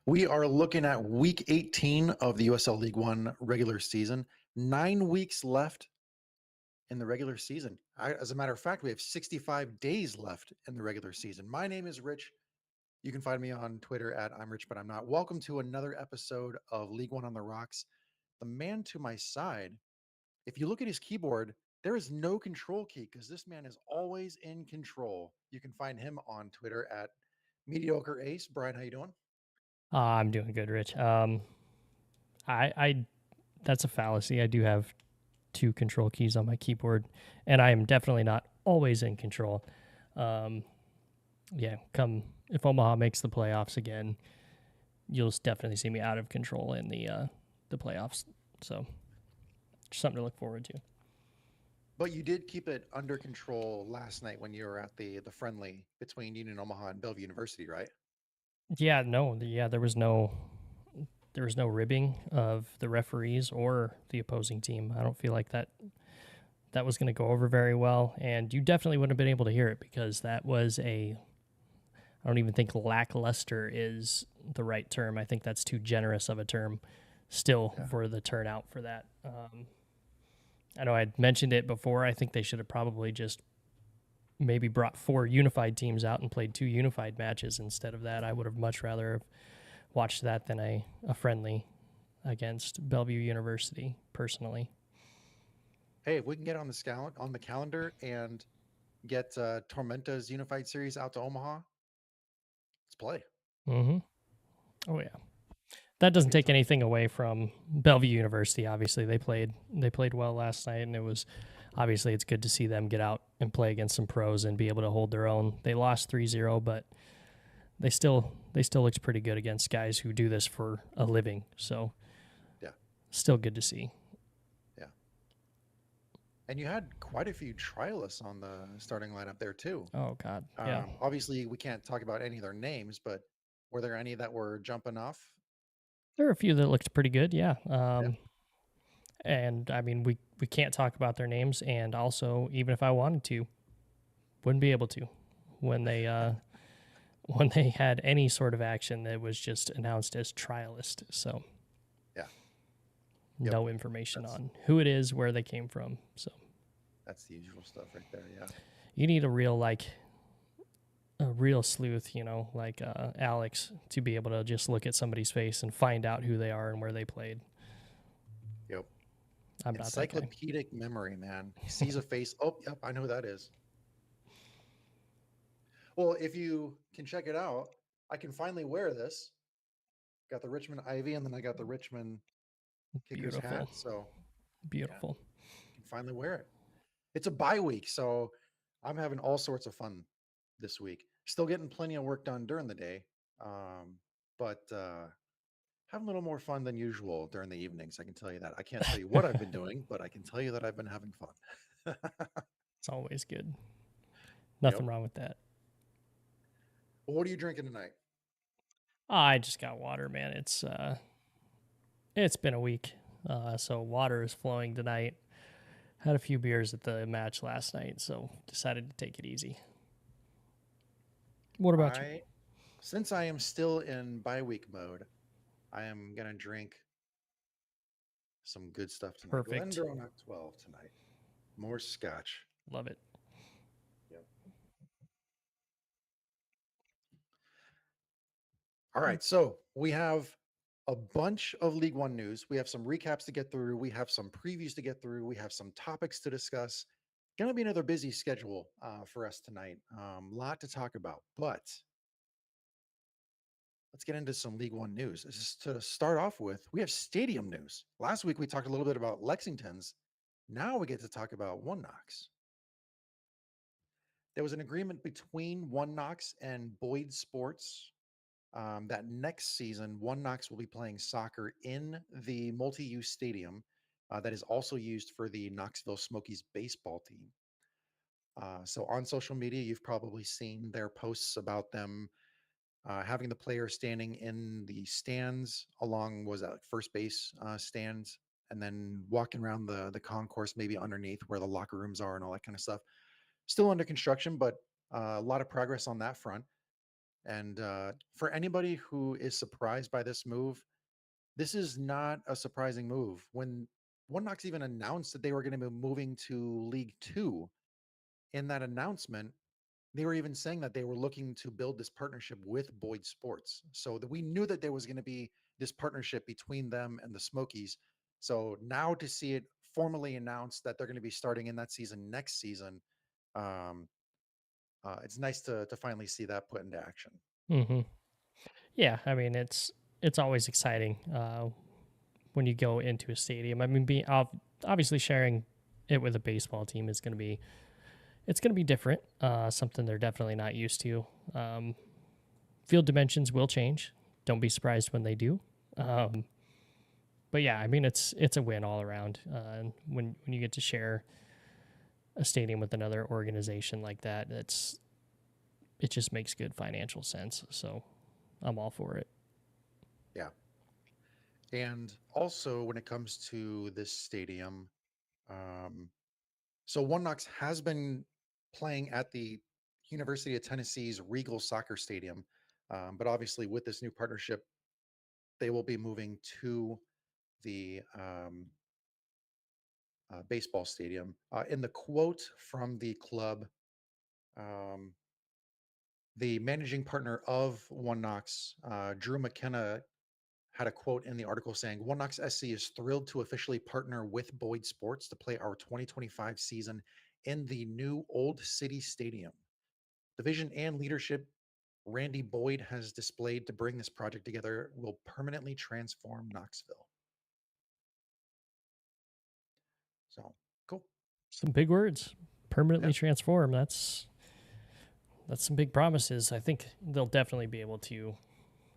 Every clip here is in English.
We are looking at week 18 of the USL League One regular season. 9 weeks left in the regular season. As a matter of fact, we have 65 days left in the regular season. My name is Rich. You can find me on Twitter at I'm Rich, but I'm not. Welcome to another episode of League One on the Rocks. The man to my side, if you look at his keyboard, there is no control key because this man is always in control. You can find him on Twitter at Mediocre Ace. Brian, how you doing? I'm doing good, Rich. I that's a fallacy. I do have two control keys on my keyboard, and I am definitely not always in control. Um, yeah, come if Omaha makes the playoffs again, you'll definitely see me out of control in the playoffs. So, something to look forward to. But you did keep it under control last night when you were at the friendly between Union Omaha and Bellevue University, right? Yeah, no, there was no ribbing of the referees or the opposing team. I don't feel like that was going to go over very well, and you definitely wouldn't have been able to hear it because that was I don't even think lackluster is the right term. I think that's too generous of a term still Yeah. for the turnout for that. I know I'd mentioned it before. I think they should have probably just maybe brought four unified teams out and played two unified matches instead of that. I would have much rather have watched that than a friendly against Bellevue University personally. Hey, if we can get on the calendar and get Tormenta's Unified Series out to Omaha, let's play. Mm-hmm. Oh yeah. That That'd doesn't be a take ton of anything away from Bellevue University. Obviously, they played well last night, and obviously it's good to see them get out and play against some pros and be able to hold their own. They lost 3-0, but they still looks pretty good against guys who do this for a living. So yeah, still good to see. yeah. And you had quite a few trialists on the starting lineup there too. Oh God, yeah. Obviously, we can't talk about any of their names, but were there any that were jumping off? There are a few that looked pretty good, yeah. Yeah. And I mean, we can't talk about their names, and also even if I wanted to, wouldn't be able to when they when they had any sort of action that was just announced as trialist. So Yeah. Yep. no information That's on who it is, where they came from. So that's the usual stuff right there. Yeah. you need a real sleuth, like Alex, to be able to just look at somebody's face and find out who they are and where they played. Yep. I'm not that guy. Encyclopedic memory, man. He sees a face. Oh, yep, I know who that is. Well, if you can check it out, I can finally wear this. Got the Richmond Ivy, and then I got the Richmond Kickers hat. Beautiful, So yeah, beautiful. can finally wear it. It's a bye week, so I'm having all sorts of fun this week. Still getting plenty of work done during the day, but having a little more fun than usual during the evenings. I can tell you that. I can't tell you what I've been doing, but I can tell you that I've been having fun. It's always good. Yep. Nothing wrong with that. Well, what are you drinking tonight? I just got water, man. It's been a week, so water is flowing tonight. Had a few beers at the match last night, so decided to take it easy. What about you? I, since I am still in bye week mode, I am gonna drink some good stuff tonight. Perfect. Glendronach 12 tonight. More scotch. Love it. Yep. All right. So we have a bunch of League One news. We have some recaps to get through. We have some previews to get through. We have some topics to discuss. Going to be another busy schedule for us tonight. Lot to talk about, but let's get into some League One news. Just to start off with, we have stadium news. Last week we talked a little bit about Lexington's. Now we get to talk about One Knox. There was an agreement between One Knox and Boyd Sports that next season, One Knox will be playing soccer in the multi use stadium that is also used for the Knoxville Smokies baseball team. So on social media, you've probably seen their posts about them having the players standing in the stands along was that like first base stands, and then walking around the concourse, maybe underneath where the locker rooms are and all that kind of stuff. Still under construction, but a lot of progress on that front. And for anybody who is surprised by this move, this is not a surprising move. When One Knox even announced that they were going to be moving to League Two, in that announcement, they were even saying that they were looking to build this partnership with Boyd Sports. So that we knew that there was going to be this partnership between them and the Smokies. So now to see it formally announced that they're going to be starting in that season next season, um, it's nice to finally see that put into action. Hmm. Yeah, I mean it's always exciting when you go into a stadium. I mean, obviously sharing it with a baseball team is going to be it's going to be different. Something they're definitely not used to. Um, Field dimensions will change. Don't be surprised when they do. Um, but yeah, I mean it's a win all around. And when you get to share a stadium with another organization like that, it just makes good financial sense. So I'm all for it. Yeah. And also, when it comes to this stadium, um, so One Knox has been playing at the University of Tennessee's Regal Soccer Stadium, but obviously with this new partnership, they will be moving to the baseball stadium. In the quote from the club, um, the managing partner of One Knox, Drew McKenna, had a quote in the article saying, "One Knox SC is thrilled to officially partner with Boyd Sports to play our 2025 season in the new Old City Stadium. The vision and leadership Randy Boyd has displayed to bring this project together will permanently transform Knoxville." So cool. Some big words. Permanently Yeah. transform. That's some big promises. I think they'll definitely be able to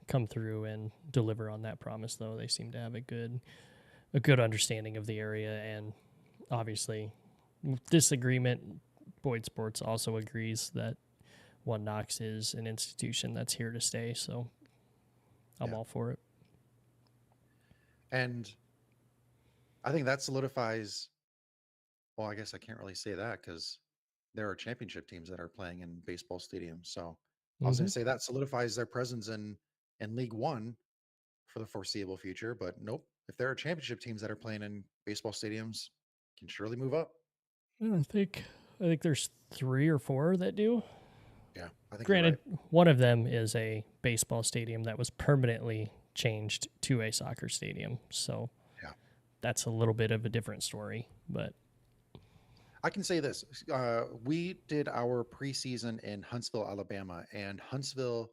come through and deliver on that promise though. They seem to have a good understanding of the area, and obviously this agreement Boyd Sports also agrees that One Knox is an institution that's here to stay, so I'm Yeah. all for it. And I think that solidifies, well, I guess I can't really say that because there are championship teams that are playing in baseball stadiums. So I was going Hmm. to say that solidifies their presence in League One for the foreseeable future. But nope, if there are championship teams that are playing in baseball stadiums, can surely move up. I think there's 3 or 4 that do. Yeah, I think you're Granted, right. one of them is a baseball stadium that was permanently changed to a soccer stadium. So Yeah, that's a little bit of a different story. But I can say this: we did our preseason in Huntsville, Alabama, and Huntsville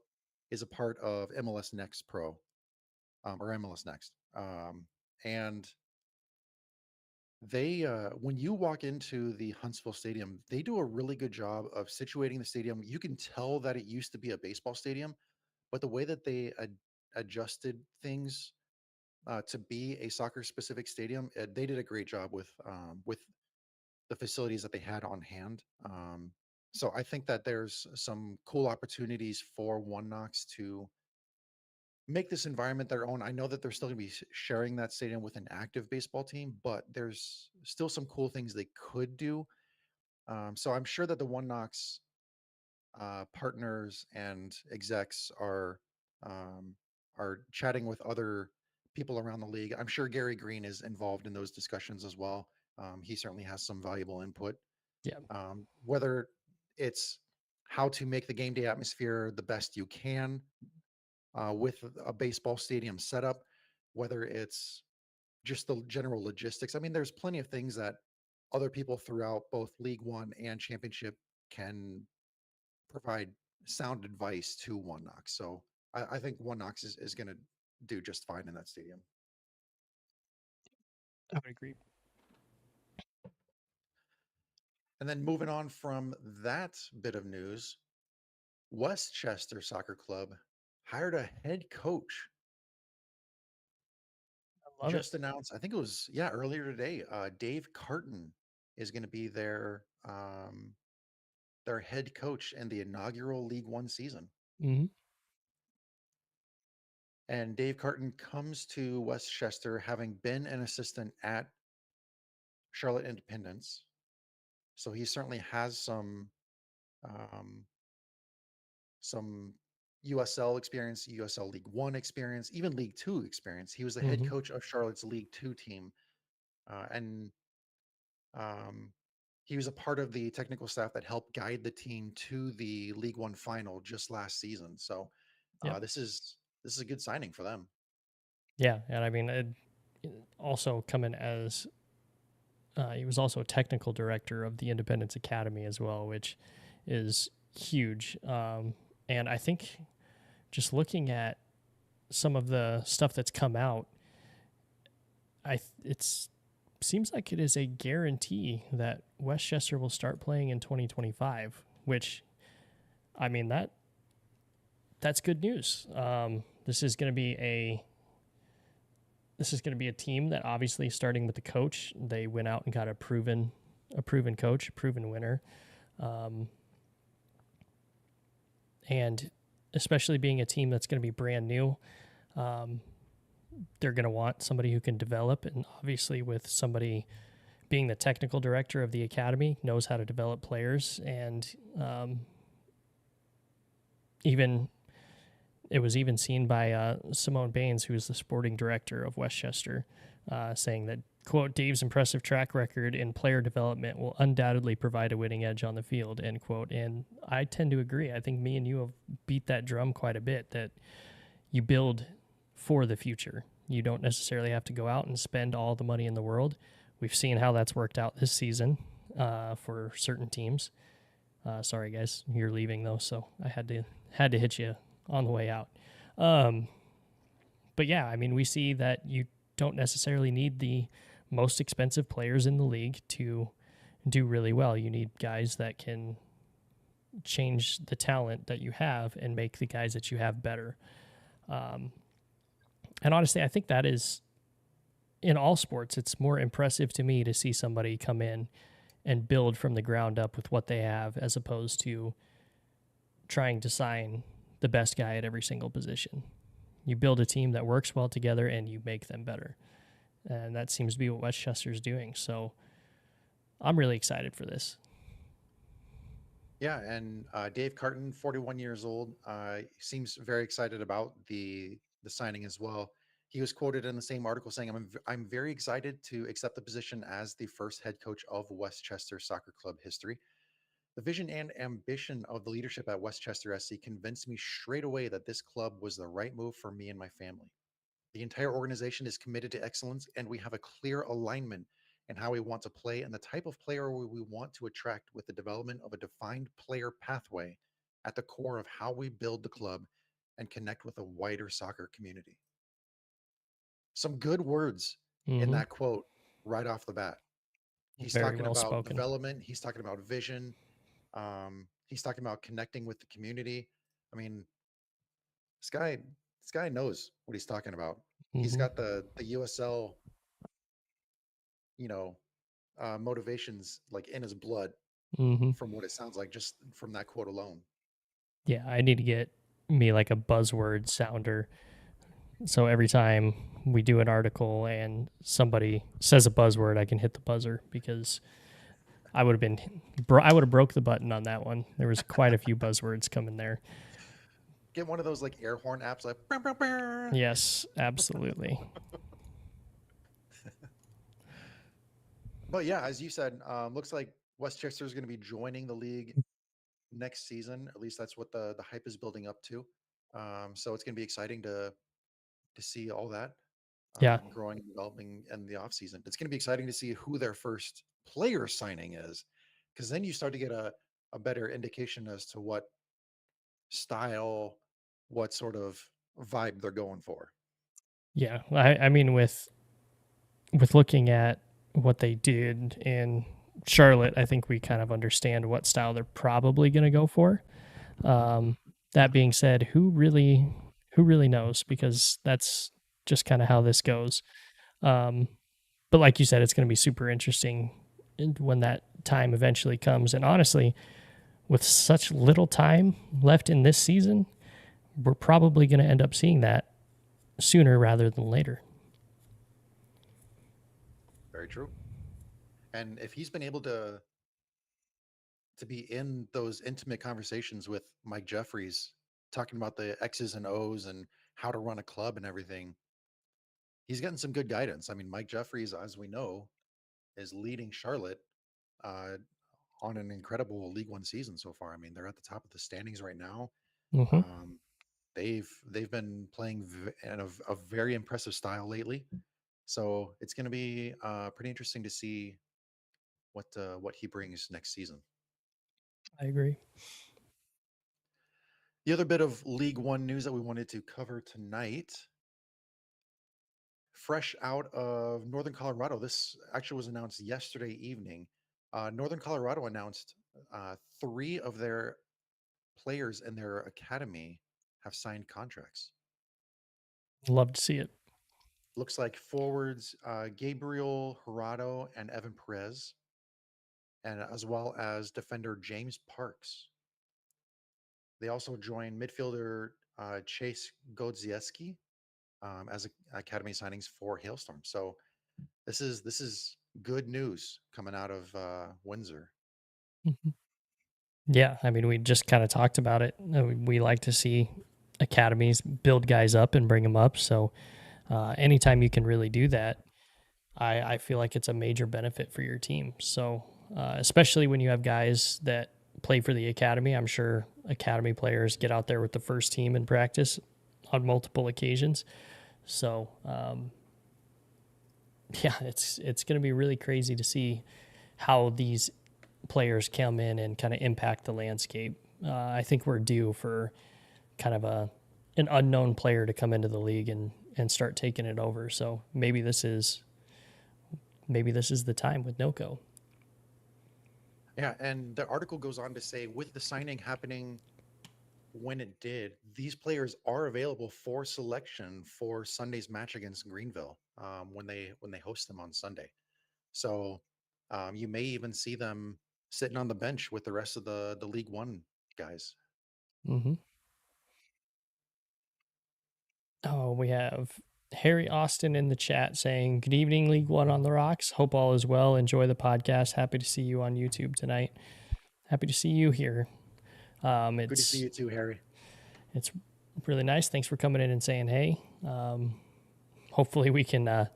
is a part of MLS Next Pro, or MLS Next, and they when you walk into the Huntsville Stadium, they do a really good job of situating the stadium. You can tell that it used to be a baseball stadium, but the way that they adjusted things to be a soccer specific stadium, they did a great job with the facilities that they had on hand. So I think that there's some cool opportunities for One Knox to make this environment their own. I know that they're still going to be sharing that stadium with an active baseball team, but there's still some cool things they could do. So I'm sure that the One Knox partners and execs um, are chatting with other people around the league. I'm sure Gary Green is involved in those discussions as well. He certainly has some valuable input. yeah, Whether it's how to make the game day atmosphere the best you can with a baseball stadium setup, whether it's just the general logistics. I mean, there's plenty of things that other people throughout both League One and Championship can provide sound advice to One Knox. So I think One Knox is going to do just fine in that stadium. I would agree. And then moving on from that bit of news, Westchester Soccer Club hired a head coach. I love it. Just announced, I think it was, yeah, earlier today. Dave Carton is going to be their head coach in the inaugural League One season. Hmm. And Dave Carton comes to Westchester having been an assistant at Charlotte Independence. So he certainly has um, some USL experience, USL League One experience, even League Two experience. He was the head Hmm. coach of Charlotte's League Two team, and um, he was a part of the technical staff that helped guide the team to the League One final just last season. So Yep. this is a good signing for them. Yeah, and I mean, also coming as he was also a technical director of the Independence Academy as well, which is huge. And I think just looking at some of the stuff that's come out, it's seems like it is a guarantee that Westchester will start playing in 2025. Which, I mean, that's good news. This is going to be a team that obviously, starting with the coach, they went out and got a proven coach, a proven winner, um, and especially being a team that's going to be brand new, um, they're going to want somebody who can develop, and obviously with somebody being the technical director of the academy, knows how to develop players, and even it was even seen by Simone Baines, who is the sporting director of Westchester, saying that, quote, Dave's impressive track record in player development will undoubtedly provide a winning edge on the field, end quote. And I tend to agree. I think me and you have beat that drum quite a bit, that you build for the future. You don't necessarily have to go out and spend all the money in the world. We've seen how that's worked out this season for certain teams. Sorry, guys, you're leaving though, so I had to hit you on the way out. Um, but yeah, I mean, we see that you don't necessarily need the most expensive players in the league to do really well. You need guys that can change the talent that you have and make the guys that you have better. Um, and honestly, I think that is in all sports. It's more impressive to me to see somebody come in and build from the ground up with what they have, as opposed to trying to sign the best guy at every single position. You build a team that works well together and you make them better. And that seems to be what Westchester's doing. So I'm really excited for this. Yeah, and Dave Carton, 41 years old, seems very excited about the signing as well. He was quoted in the same article saying, I'm very excited to accept the position as the first head coach of Westchester Soccer Club history. The vision and ambition of the leadership at Westchester SC convinced me straight away that this club was the right move for me and my family. The entire organization is committed to excellence, and we have a clear alignment in how we want to play and the type of player we want to attract, with the development of a defined player pathway at the core of how we build the club and connect with a wider soccer community. Some good words in Mm-hmm. that quote right off the bat. He's Very talking well about spoken. development, he's talking about vision, he's talking about connecting with the community. I mean, this guy knows what he's talking about. He's Mm-hmm. got the USL, you know, motivations like in his blood, Mm-hmm. from what it sounds like, just from that quote alone. Yeah, I need to get me like a buzzword sounder. So every time we do an article and somebody says a buzzword, I can hit the buzzer, because I would have broke the button on that one. There was quite a few buzzwords coming there. Get one of those like air horn apps, like "Brr, brr, brr." Yes, absolutely. But yeah, as you said, looks like Westchester is going to be joining the league next season. At least that's what the hype is building up to. So it's going to be exciting to see all that Yeah. growing and developing in the off season. It's going to be exciting to see who their first player signing is, because then you start to get a better indication as to what style, what sort of vibe they're going for. Yeah. I mean, with looking at what they did in Charlotte, I think we kind of understand what style they're probably going to go for. Um, that being said, who really knows? Because that's just kind of how this goes. Um, but like you said, it's going to be super interesting when that time eventually comes. And honestly, with such little time left in this season, we're probably going to end up seeing that sooner rather than later. Very true. And if he's been able to be in those intimate conversations with Mike Jeffries talking about the X's and O's and how to run a club and everything. He's getting some good guidance. I mean, Mike Jeffries, as we know, is leading Charlotte uh, on an incredible League One season so far. I mean, they're at the top of the standings right now. Hmm. Um, they've been playing in a very impressive style lately. So it's going to be pretty interesting to see what he brings next season. I agree. The other bit of League One news that we wanted to cover tonight, fresh out of Northern Colorado. This actually was announced yesterday evening. Northern Colorado announced three of their players in their academy have signed contracts. Love to see it. Looks like forwards Gabriel Jurado and Evan Perez, and as well as defender James Parks. They also joined midfielder Chase Godzieski as academy signings for Hailstorm. So this is good news coming out of Windsor. Mhm. Yeah, I mean, we just kind of talked about it. We like to see academies build guys up and bring them up. So anytime you can really do that, I feel like it's a major benefit for your team. So especially when you have guys that play for the academy, I'm sure academy players get out there with the first team in practice on multiple occasions. So yeah, it's going to be really crazy to see how these players come in and kind of impact the landscape. I think we're due for kind of an unknown player to come into the league and start taking it over. So maybe this is the time with Noko. Yeah, and the article goes on to say with the signing happening when it did, these players are available for selection for Sunday's match against Greenville when they host them on Sunday. So you may even see them sitting on the bench with the rest of the League One guys. Hmm. Oh, we have Harry Austin in the chat saying, "Good evening, League One on the Rocks. Hope all is well. Enjoy the podcast. Happy to see you on YouTube tonight. Happy to see you here. Um, Good to see it's you too, Harry. it's really nice. Thanks for coming in and saying hey. Hopefully, we can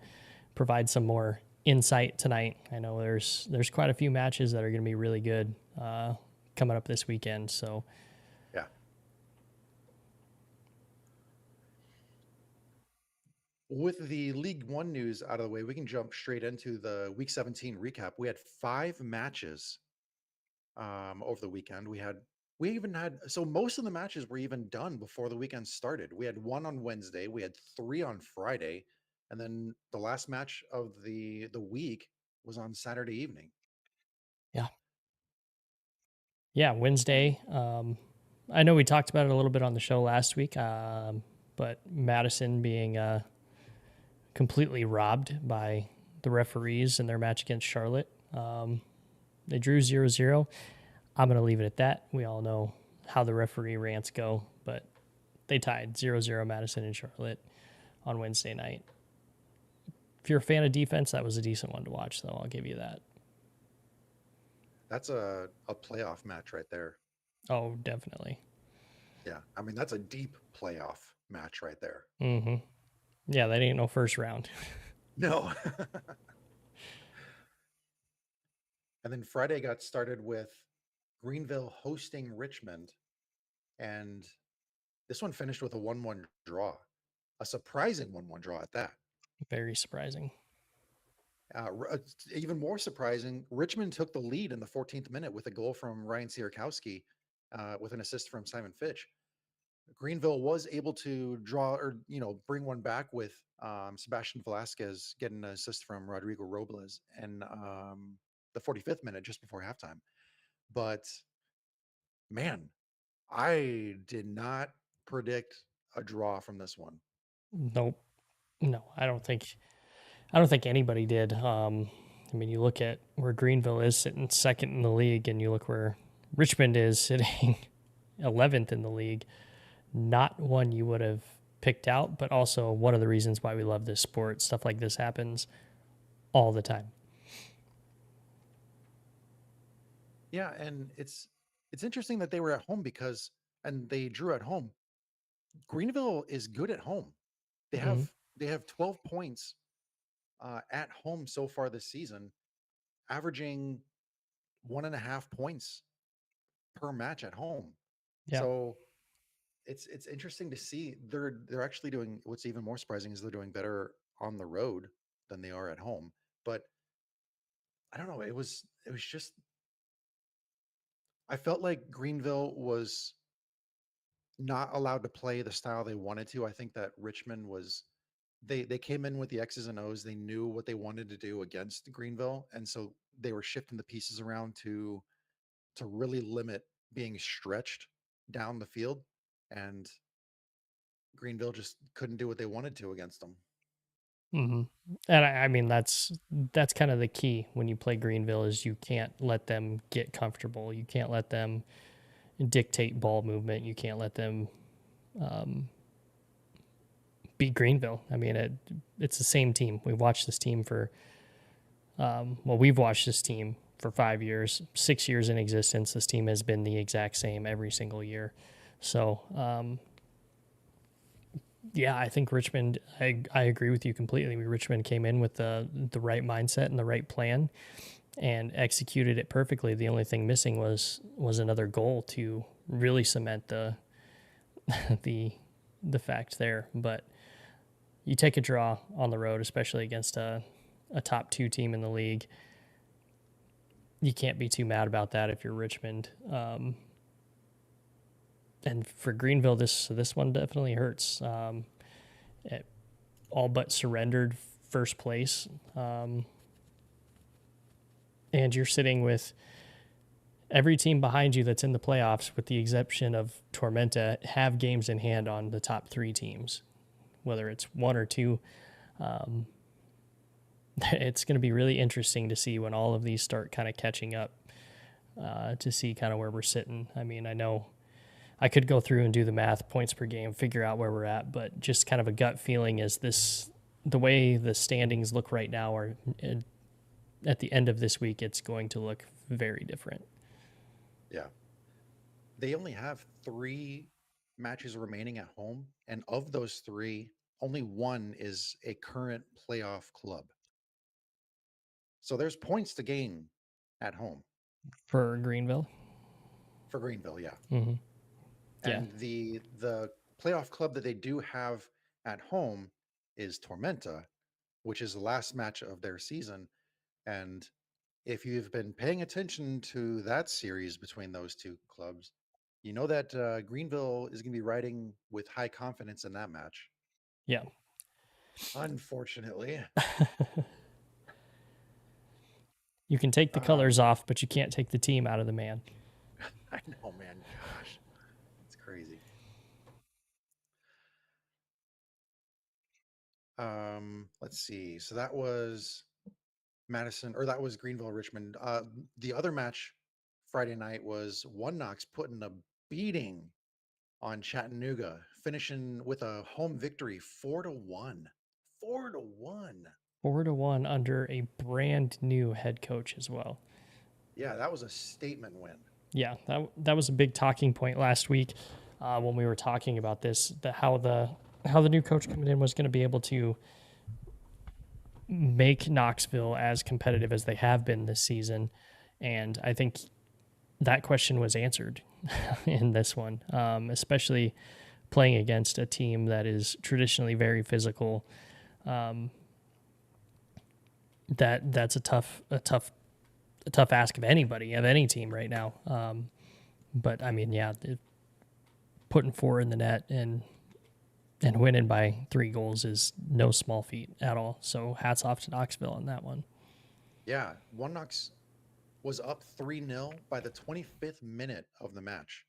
provide some more insight tonight. I know there's quite a few matches that are going to be really good coming up this weekend. So Yeah. With the League One news out of the way, we can jump straight into the Week 17 recap. We had 5 matches over the weekend. We even had so most of the matches were even done before the weekend started. We had one on Wednesday, we had three on Friday, and then the last match of the week was on Saturday evening. yeah, yeah, Wednesday. I know we talked about it a little bit on the show last week, but Madison being completely robbed by the referees in their match against Charlotte. They drew 0-0. I'm going to leave it at that. We all know how the referee rants go, but they tied 0-0 Madison and Charlotte on Wednesday night. If you're a fan of defense, that was a decent one to watch, though. I'll give you that. That's a playoff match right there. Oh, definitely. Yeah. I mean, that's a deep playoff match right there. Mm-hmm. Yeah, that ain't no first round. No. And then Friday got started with Greenville hosting Richmond, and this one finished with a 1-1 draw, a surprising 1-1 draw at that. Very surprising. Even more surprising, Richmond took the lead in the 14th minute with a goal from Ryan Sierkowski with an assist from Simon Fitch. Greenville was able to draw or bring one back with Sebastian Velasquez getting an assist from Rodrigo Robles and the 45th minute just before halftime. But man, I did not predict a draw from this one. Nope. No, I don't think anybody did. I mean, you look at where Greenville is sitting second in the league, and you look where Richmond is sitting 11th in the league. Not one you would have picked out, but also one of the reasons why we love this sport. Stuff like this happens all the time. Yeah, and it's interesting that they were at home because and they drew at home Greenville is good at home. They Mhm. have 12 points at home so far this season, averaging 1.5 points per match at home. Yeah. So it's interesting to see. They're actually doing, what's even more surprising is they're doing better on the road than they are at home. But I don't know. It was just, I felt like Greenville was not allowed to play the style they wanted to. I think that Richmond was, they came in with the X's and O's. They knew what they wanted to do against Greenville, and so they were shifting the pieces around to really limit being stretched down the field, and Greenville just couldn't do what they wanted to against them. Mhm. And I mean that's kind of the key when you play Greenville is you can't let them get comfortable. You can't let them dictate ball movement. You can't let them um, beat Greenville. I mean it's the same team. We've watched this team for we've watched this team for 5 years, 6 years in existence. This team has been the exact same every single year. So yeah, I think Richmond. I agree with you completely. Richmond came in with the right mindset and the right plan and executed it perfectly. The only thing missing was another goal to really cement the the the fact there. But you take a draw on the road, especially against a top two team in the league. You can't be too mad about that if you're Richmond. And for Greenville, this one definitely hurts. It all but surrendered first place, and you're sitting with every team behind you that's in the playoffs, with the exception of Tormenta, have games in hand on the top three teams, whether it's one or two. It's going to be really interesting to see when all of these start kind of catching up to see kind of where we're sitting. I mean, I know I could go through and do the math, points per game, figure out where we're at, but just kind of a gut feeling is this the way the standings look right now, or at the end of this week, it's going to look very different. Yeah. They only have 3 matches remaining at home, and of those 3, only one is a current playoff club. So there's points to gain at home For Greenville. for Greenville, yeah. Mm-hmm. Yeah. And the playoff club that they do have at home is Tormenta, which is the last match of their season. And if you've been paying attention to that series between those two clubs, you know that Greenville is going to be riding with high confidence in that match. Yeah. Unfortunately, You can take the colors um, off, but you can't take the team out of the man. I know, man. Gosh, it's crazy. Let's see. So that was Madison, or that was Greenville Richmond. The other match Friday night was One Knox putting a beating on Chattanooga, finishing with a home victory 4-1. 4-1. 4-1 under a brand new head coach as well. Yeah, that was a statement win. Yeah, that was a big talking point last week when we were talking about this, how the new coach coming in was going to be able to make Knoxville as competitive as they have been this season, and I think that question was answered in this one, especially playing against a team that is traditionally very physical. That's a tough ask of anybody, of any team right now. But I mean, yeah, putting four in the net and winning by 3 goals is no small feat at all. So hats off to Knoxville on that one. Yeah, One Knox was up 3-0 by the 25th minute of the match.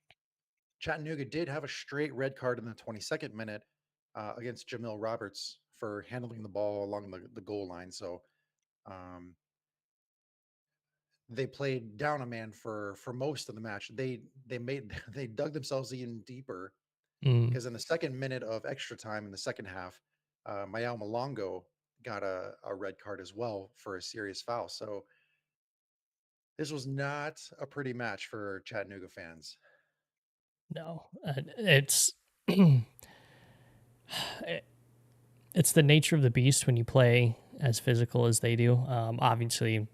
Chattanooga did have a straight red card in the 22nd minute against Jamil Roberts for handling the ball along the goal line. So um, they played down a man for most of the match. They made they dug themselves even deeper Mm, because in the second minute of extra time in the second half, Mayao Malongo got a red card as well for a serious foul. So this was not a pretty match for Chattanooga fans. no, it's It's the nature of the beast when you play as physical as they do. Obviously,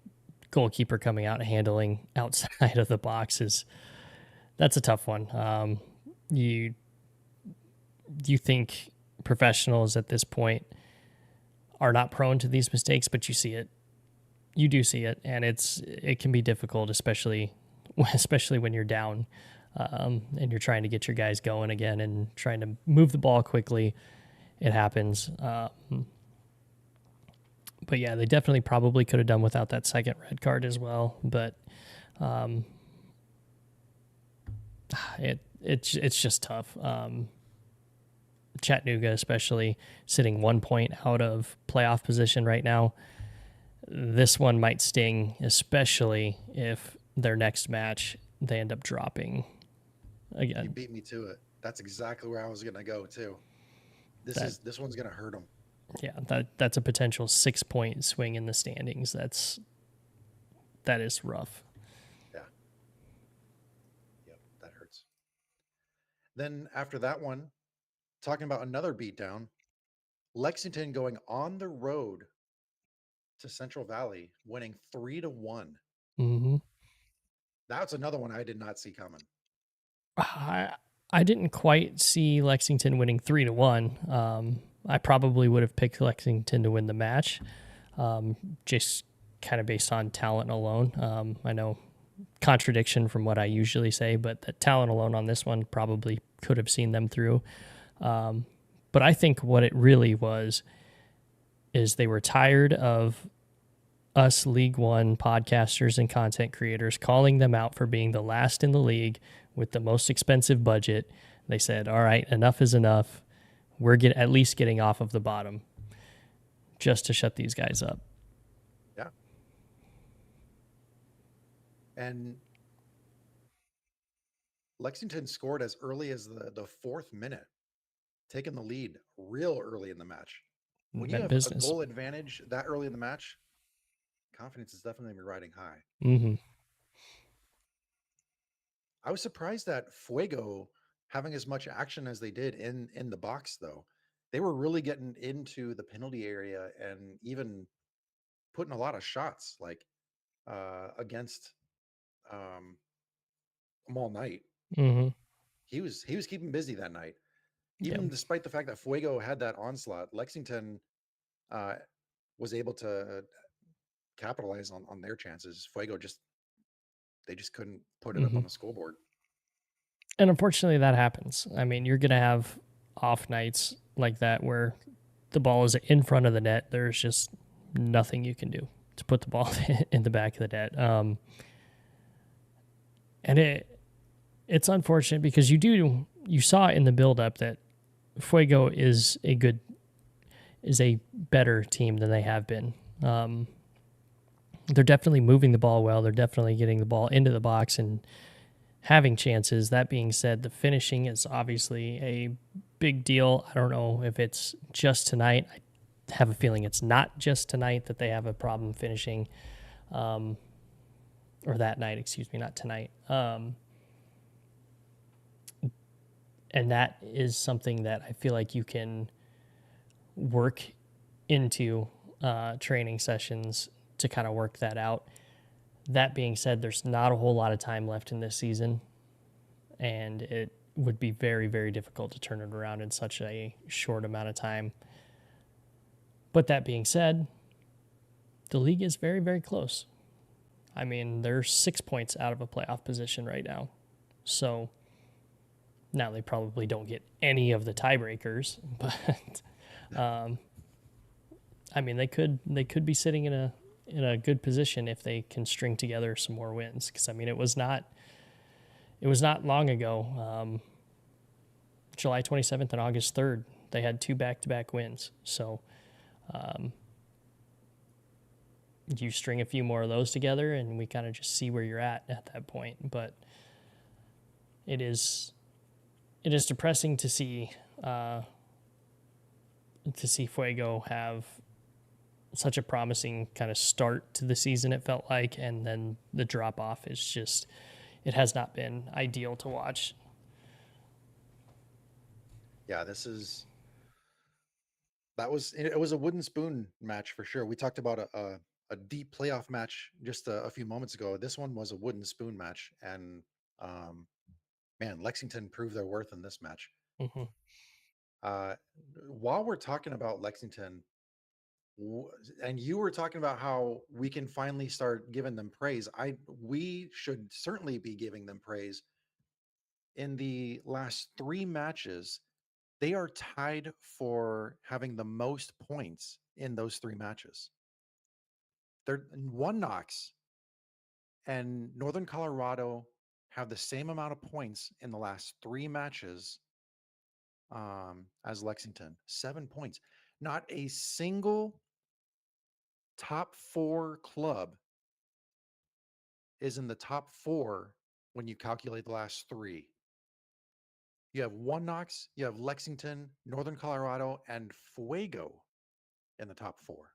goalkeeper coming out and handling outside of the box that's a tough one. You you think professionals at this point are not prone to these mistakes, but you see it. You do see it, and it can be difficult, especially when you're down and you're trying to get your guys going again and trying to move the ball quickly. It happens. But yeah, they definitely probably could have done without that second red card as well. But it's just tough. Chattanooga, especially sitting 1 point out of playoff position right now. This one might sting, especially if their next match they end up dropping again. You beat me to it. That's exactly where I was going to go too. That This one's going to hurt them. yeah, that's a potential 6 point swing in the standings. That is rough. Yeah. Yep, that hurts. Then after that one, talking about another beatdown, Lexington going on the road to Central Valley, winning 3-1. Mm-hmm. That's another one I did not see coming. I didn't quite see Lexington winning 3-1. I probably would have picked Lexington to win the match, just kind of based on talent alone. I know contradiction from what I usually say, but the talent alone on this one probably could have seen them through. But I think what it really was is they were tired of us League One podcasters and content creators calling them out for being the last in the league with the most expensive budget. They said, all right, enough is enough. We're at least getting off of the bottom just to shut these guys up. Yeah. And Lexington scored as early as the 4th minute, taking the lead real early in the match. When you Meant have a business. goal advantage that early in the match, confidence is definitely riding high. Mm-hmm. I was surprised that Fuego having as much action as they did in the box, though. They were really getting into the penalty area and even putting a lot of shots, like against them all night. Mm-hmm. He was keeping busy that night, Yep. even despite the fact that Fuego had that onslaught. Lexington uh, was able to capitalize on their chances. Fuego they just couldn't put it up Mm-hmm. on the scoreboard. And unfortunately, that happens. I mean, you're going to have off nights like that where the ball is in front of the net. There's just nothing you can do to put the ball in the back of the net. And it's unfortunate because you saw in the buildup that Fuego is a better team than they have been. They're definitely moving the ball well. They're definitely getting the ball into the box and having chances. That being said, the finishing is obviously a big deal. I don't know if it's just tonight. I have a feeling it's not just tonight that they have a problem finishing, or that night, excuse me, not tonight. And that is something that I feel like you can work into training sessions to kind of work that out. That being said, there's not a whole lot of time left in this season, and it would be very, very difficult to turn it around in such a short amount of time. But that being said, the league is very, very close. I mean, they're 6 points out of a playoff position right now. So now they probably don't get any of the tiebreakers, but I mean, they could be sitting in a good position if they can string together some more wins. Because I mean, it was not long ago, July 27th and August 3rd, they had 2 back-to-back wins. So you string a few more of those together, and we kind of just see where you're at that point. But it is depressing to see Fuego have such a promising kind of start to the season, it felt like, and then the drop off is just, it has not been ideal to watch. Yeah, this is It was a wooden spoon match for sure. We talked about a deep playoff match just a few moments ago. This one was a wooden spoon match, and um, man, Lexington proved their worth in this match. Hmm. Uh, while we're talking about Lexington, and you were talking about how we can finally start giving them praise, we should certainly be giving them praise. In the last three matches, they are tied for having the most points in those three matches. They're One Knox and Northern Colorado have the same amount of points in the last three matches as Lexington. 7 points. Not a single top four club is in the top four when you calculate the last three. You have One Knox, you have Lexington, Northern Colorado, and Fuego in the top four.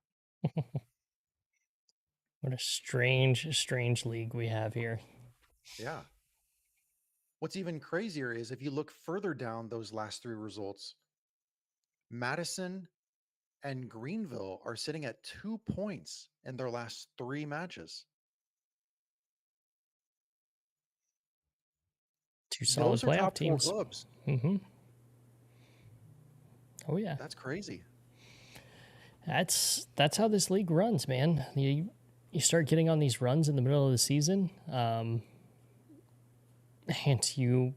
What a strange, strange league we have here. Yeah. What's even crazier is if you look further down those last three results, Madison and Greenville are sitting at 2 points in their last three matches. Two solid Those are playoff top four teams. clubs. Hmm. Oh yeah, That's crazy. that's how this league runs, man. You start getting on these runs in the middle of the season, and you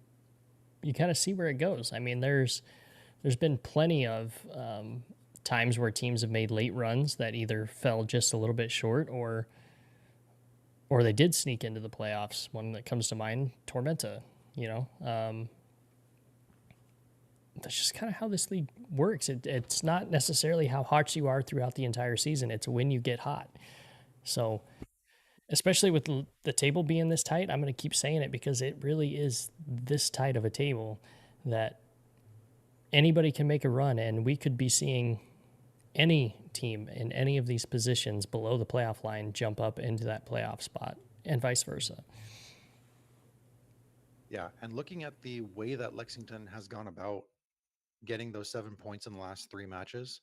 kind of see where it goes. I mean, there's been plenty of times where teams have made late runs that either fell just a little bit short or they did sneak into the playoffs. One that comes to mind, Tormenta. You know, that's just kind of how this league works. It's not necessarily how hot you are throughout the entire season. It's when you get hot. So, especially with the table being this tight, I'm going to keep saying it because it really is this tight of a table that anybody can make a run, and we could be seeing any team in any of these positions below the playoff line jump up into that playoff spot, and vice versa. Yeah. And looking at the way that Lexington has gone about getting those 7 points in the last three matches,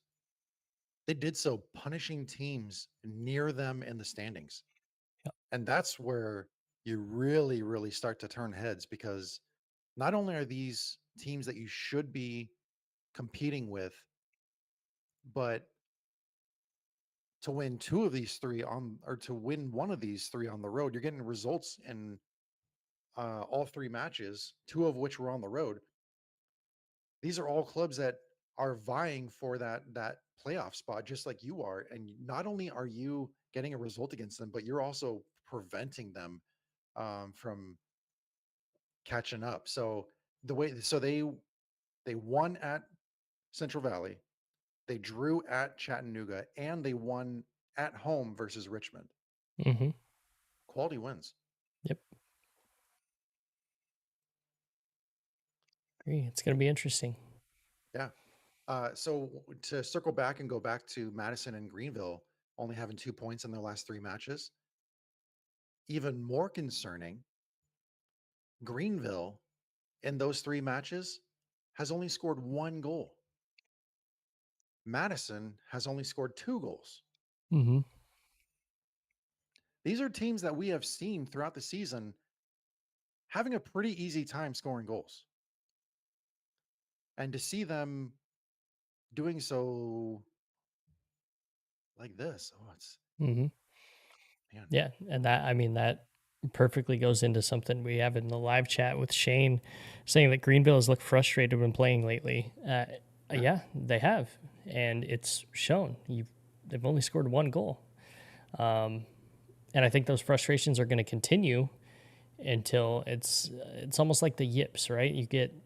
they did so punishing teams near them in the standings. And that's where you really, really start to turn heads because not only are these teams that you should be competing with, but to win two of these three on, or to win one of these three on the road, you're getting results in all three matches, two of which were on the road. These are all clubs that are vying for that playoff spot, just like you are. And not only are you getting a result against them, but you're also preventing them from catching up. So they won at Central Valley, they drew at Chattanooga, and they won at home versus Richmond. Mm-hmm. Quality wins. Yep. Agree. It's going to be interesting. Yeah. So to circle back and go back to Madison and Greenville only having 2 points in their last three matches, even more concerning, Greenville in those three matches has only scored one goal. Madison has only scored two goals. Mm-hmm. These are teams that we have seen throughout the season having a pretty easy time scoring goals. And to see them doing so like this, oh, it's Mm-hmm. man. Yeah, and that I mean that perfectly goes into something we have in the live chat with Shane, saying that Greenville has looked frustrated when playing lately. Yeah. Yeah, they have, and it's shown. They've only scored one goal, and I think those frustrations are going to continue until it's almost like the yips, right?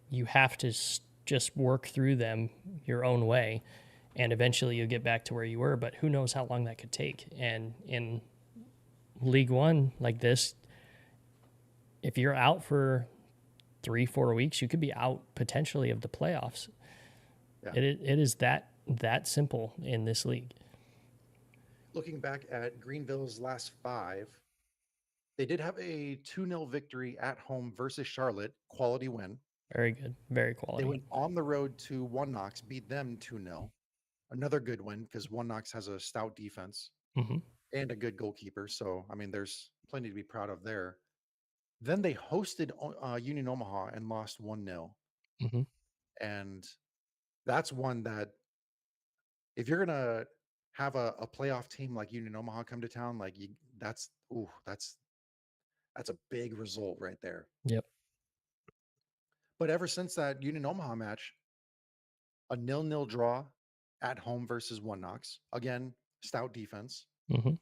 You have to just work through them your own way, and eventually you'll get back to where you were. But who knows how long that could take? And in League One like this, if you're out for 3-4 weeks, you could be out potentially of the playoffs. Yeah. It is that simple in this league. Looking back at Greenville's last five, they did have a 2-0 victory at home versus Charlotte, quality win. Very good, very They quality. went on the road to One Knox, beat them 2-0. another good win because One Knox has a stout defense Hmm. and a good goalkeeper. So, I mean, there's plenty to be proud of there. Then they hosted Union Omaha and lost 1-0. Hmm. And that's one that if you're going to have a playoff team like Union Omaha come to town, like that's, ooh, that's a big result right there. Yep. But ever since that Union Omaha match, a 0-0 draw at home versus One Knox, again, stout defense, Hmm.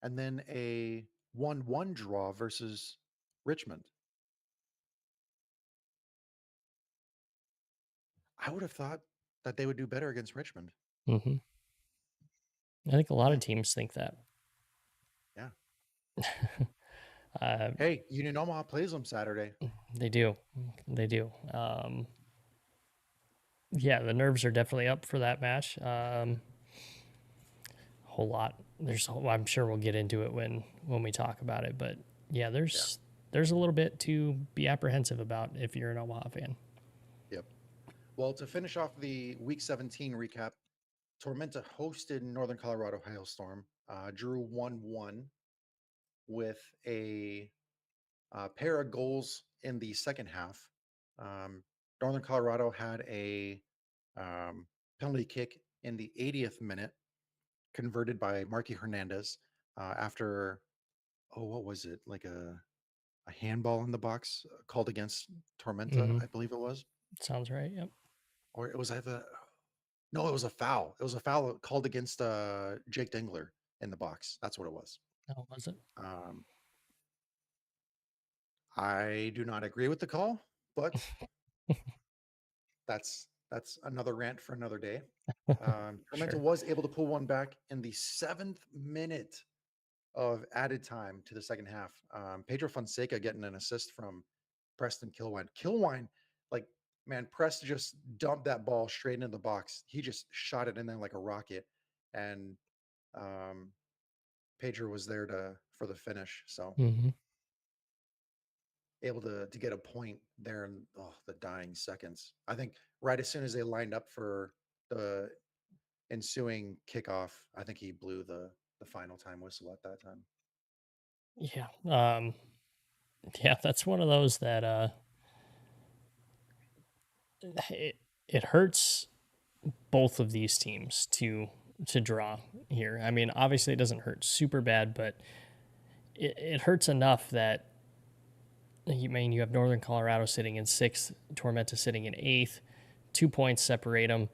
and then a 1-1 draw versus Richmond. I would have thought that they would do better against Richmond. Hmm. I think a lot Hmm, of teams think that. yeah. uh, Hey, Union Omaha plays them Saturday. they do. They do. Yeah, the nerves are definitely up for that match. Whole lot. I'm sure we'll get into it when we talk about it, but yeah, Yeah. there's a little bit to be apprehensive about if you're an Omaha fan. Yep. Well, to finish off the Week 17 recap, Tormenta hosted Northern Colorado Hailstorm, drew 1-1 with a pair of goals in the second half. Um, Northern Colorado had a penalty kick in the 80th minute, converted by Marky Hernandez after, oh, what was it? Like a handball in the box called against Tormenta, Hmm. I believe it was. Sounds right. Yep. Or it was either, no, it was a foul. It was a foul called against Jake Dingler in the box. That's what it was. Oh, was it? Um, I do not agree with the call, but that's another rant for another day. Tormenta Sure. was able to pull one back in the 7th minute of added time to the second half. Pedro Fonseca getting an assist from Preston Kilwine. Kilwine, like, man, Prest just dumped that ball straight into the box. He just shot it in there like a rocket, and um, Pedro was there for the finish. So Hmm. able to get a point there in the dying seconds. I think right as soon as they lined up for the ensuing kickoff, I think he blew the final time whistle at that time. Yeah. Yeah, that's one of those that it, it hurts both of these teams to draw here. I mean, obviously it doesn't hurt super bad, but it hurts enough that you have Northern Colorado sitting in sixth, Tormenta sitting in eighth, 2 points separate them.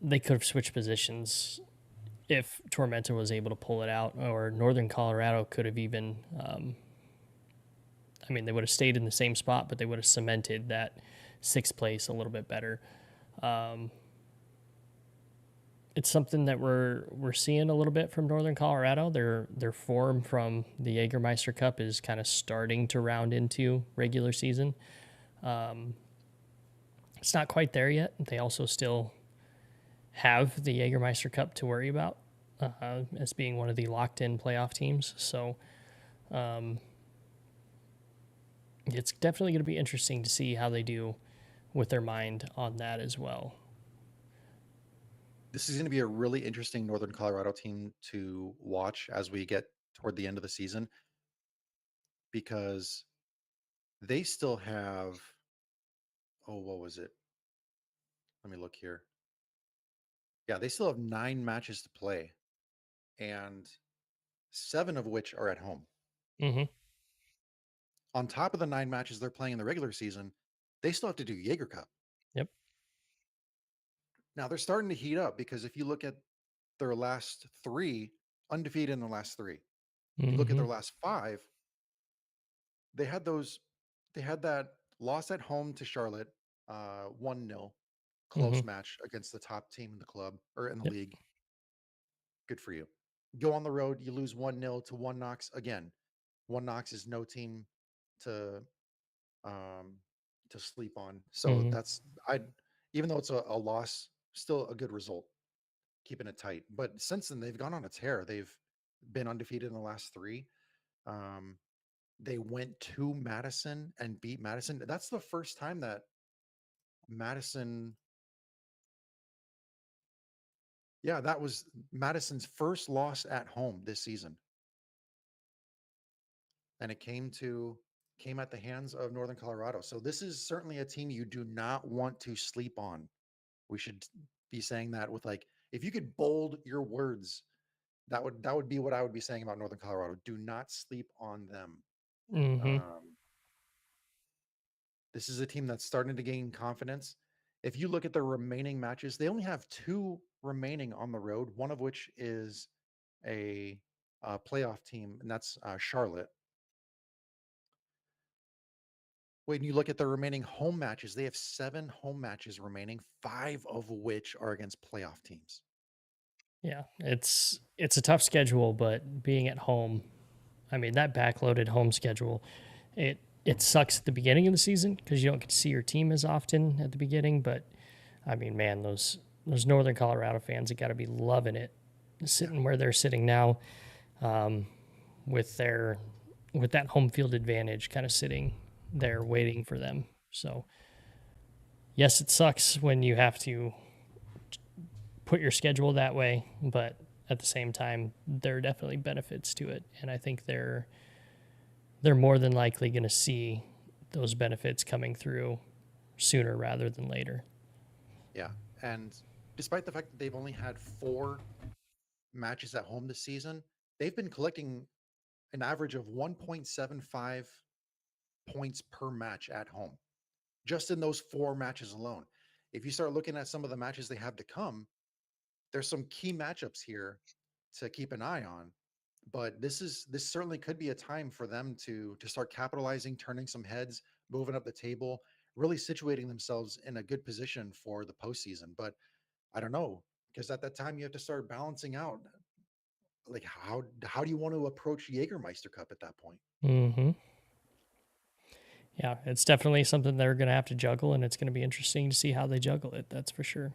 They could have switched positions if Tormenta was able to pull it out, or Northern Colorado could have even. I mean, they would have stayed in the same spot, but they would have cemented that sixth place a little bit better. Um, it's something that we're seeing a little bit from Northern Colorado. Their form from the Jägermeister Cup is kind of starting to round into regular season. Um, it's not quite there yet. They also still have the Jägermeister Cup to worry about as being one of the locked in playoff teams. So um, it's definitely going to be interesting to see how they do with their mind on that as well. This is going to be a really interesting Northern Colorado team to watch as we get toward the end of the season because they still have, oh, what was it? Let me look here. Yeah, they still have 9 matches to play, and 7 of which are at home. Hmm. On top of the 9 matches they're playing in the regular season, they still have to do Jaeger Cup. Yep. Now they're starting to heat up because if you look at their last 3, undefeated in the last 3. You look at Hmm. their last 5, they had those, they had that loss at home to Charlotte, 1-0, Hmm. close match against the top team in the club or in the Yep. league. Good for you. Go on the road, you lose 1-0 to One Knox again. One Knox is no team to um to sleep on. So Hmm. that's I even though it's a loss, still a good result, keeping it tight. But since then they've gone on a tear. They've been undefeated in the last 3. Um they went to Madison and beat Madison. That's the first time that Madison Yeah, that was Madison's first loss at home this season, and it came at the hands of Northern Colorado. So this is certainly a team you do not want to sleep on. We should be saying that with like, if you could bold your words, that would be what I would be saying about Northern Colorado. Do not sleep on them. Hmm. Um, this is a team that's starting to gain confidence. If you look at their remaining matches, they only have two remaining on the road, one of which is a, playoff team, and that's Charlotte. When you look at the remaining home matches, they have 7 home matches remaining, 5 of which are against playoff teams. Yeah, it's a tough schedule, but being at home, I mean that backloaded home schedule, it sucks at the beginning of the season because you don't get to see your team as often at the beginning. But I mean, man, those Northern Colorado fans have got to be loving it, Yeah, sitting where they're sitting now, um, with their with that home field advantage, kind of sitting there waiting for them. So yes, it sucks when you have to put your schedule that way, but at the same time, there are definitely benefits to it, and I think they're more than likely going to see those benefits coming through sooner rather than later. yeah. And despite the fact that they've only had 4 matches at home this season, they've been collecting an average of 1.75 points per match at home, just in those 4 matches alone. If you start looking at some of the matches they have to come, there's some key matchups here to keep an eye on. But this certainly could be a time for them to start capitalizing, turning some heads, moving up the table, really situating themselves in a good position for the postseason. But I don't know, because at that time you have to start balancing out, like, how do you want to approach Jägermeister Cup at that point? Hmm. Yeah, it's definitely something they're going to have to juggle, and it's going to be interesting to see how they juggle it. That's for sure.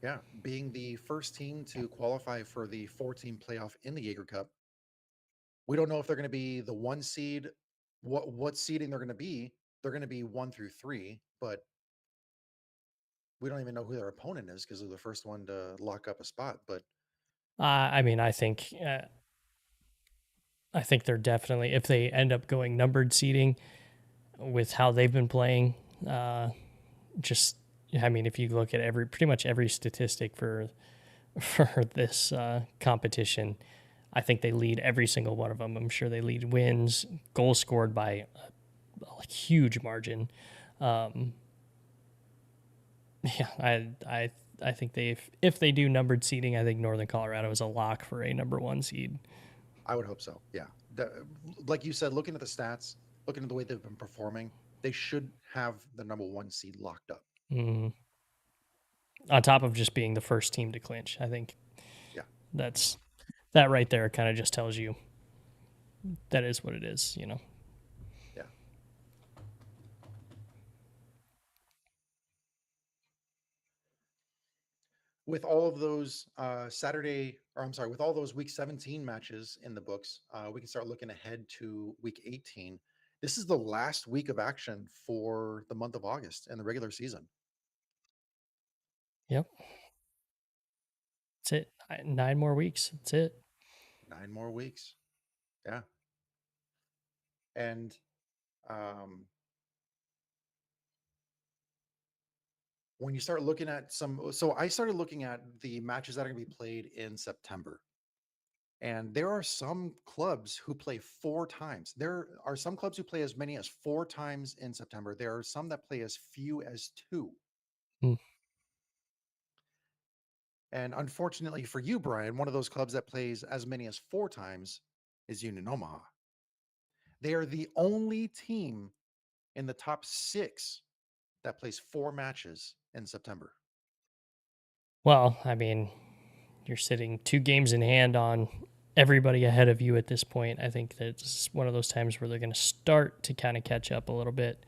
Yeah, being the first team to qualify for the 4-team playoff in the Jaeger Cup, we don't know if they're going to be the 1 seed, what seeding they're going to be. They're going to be 1 through 3, but we don't even know who their opponent is because they're the first one to lock up a spot. But I mean, I think they're definitely if they end up going numbered seating with how they've been playing. Just I mean, if you look at every pretty much every statistic for for this competition, I think they lead every single one of them. I'm sure they lead wins, goals scored by a huge margin. Um, yeah, I think they if they do numbered seeding, I think Northern Colorado is a lock for a number one seed. I would hope so. Yeah, like you said, looking at the stats, looking at the way they've been performing, they should have the number 1 seed locked up. Mm. On top of just being the first team to clinch, I think Yeah, that's that right there kind of just tells you that is what it is. You know. yeah. With all of those with all those week 17 matches in the books, we can start looking ahead to week 18. This is the last week of action for the month of August and the regular season. Yep. That's it. 9 more weeks. That's it. 9 more weeks. Yeah. And um, when you start looking at so I started looking at the matches that are going to be played in September. And there are some clubs who play 4 times. There are some clubs who play as many as 4 times in September. There are some that play as few as 2. Mm. And unfortunately for you, Brian, one of those clubs that plays as many as 4 times is Union Omaha. They are the only team in the top 6 that plays 4 matches in September. Well, I mean, you're sitting 2 games in hand on everybody ahead of you at this point. I think that's one of those times where they're going to start to kind of catch up a little bit.